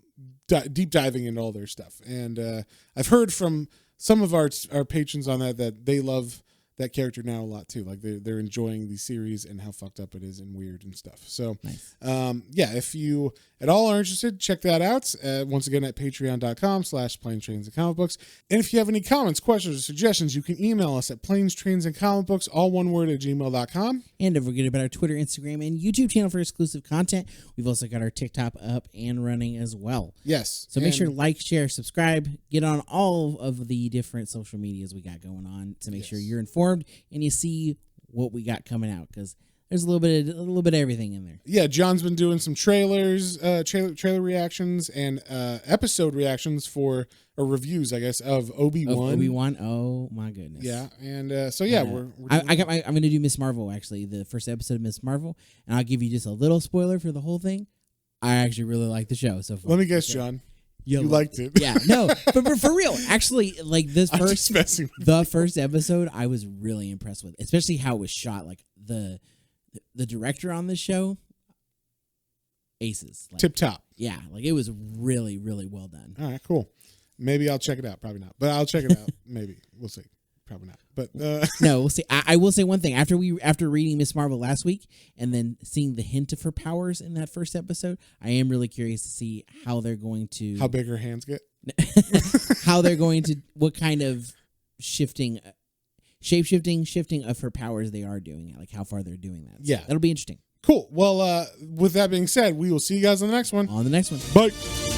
deep diving into all their stuff. And I've heard from some of our patrons on that they love that character now a lot too. Like they're enjoying the series and how fucked up it is and weird and stuff. So nice. If you at all are interested, check that out. Once again at patreon.com/planes, trains, and comic books. And if you have any comments, questions, or suggestions, you can email us at planes, trains, and comic books, all one word, at gmail.com. And don't forget about our Twitter, Instagram, and YouTube channel for exclusive content. We've also got our TikTok up and running as well. Yes. So make sure to like, share, subscribe, get on all of the different social medias we got going on to make sure you're informed and you see what we got coming out, because there's a little bit of everything in there. Yeah, John's been doing some trailers, trailer reactions, and episode reactions or reviews, I guess, of Obi-Wan. Obi-Wan, oh my goodness. Yeah, and we're I'm going to do Miss Marvel, actually, the first episode of Miss Marvel, and I'll give you just a little spoiler for the whole thing. I actually really like the show so far. Let me guess, John. You liked it. Yeah, no, but for real, actually, like the first episode, I was really impressed with, especially how it was shot. Like the director on this show, aces, like, tip top. Yeah, like it was really, really well done. All right, cool. Maybe I'll check it out. Probably not, but I'll check it out. Maybe we'll see. Probably not, but no, we'll see. I will say one thing: after reading Miss Marvel last week and then seeing the hint of her powers in that first episode, I am really curious to see how they're going to how big her hands get, how they're going to, what kind of shifting of her powers they are doing, like how far they're doing that. So yeah, that'll be interesting. Cool. Well, with that being said, we will see you guys on the next one. On the next one. Bye.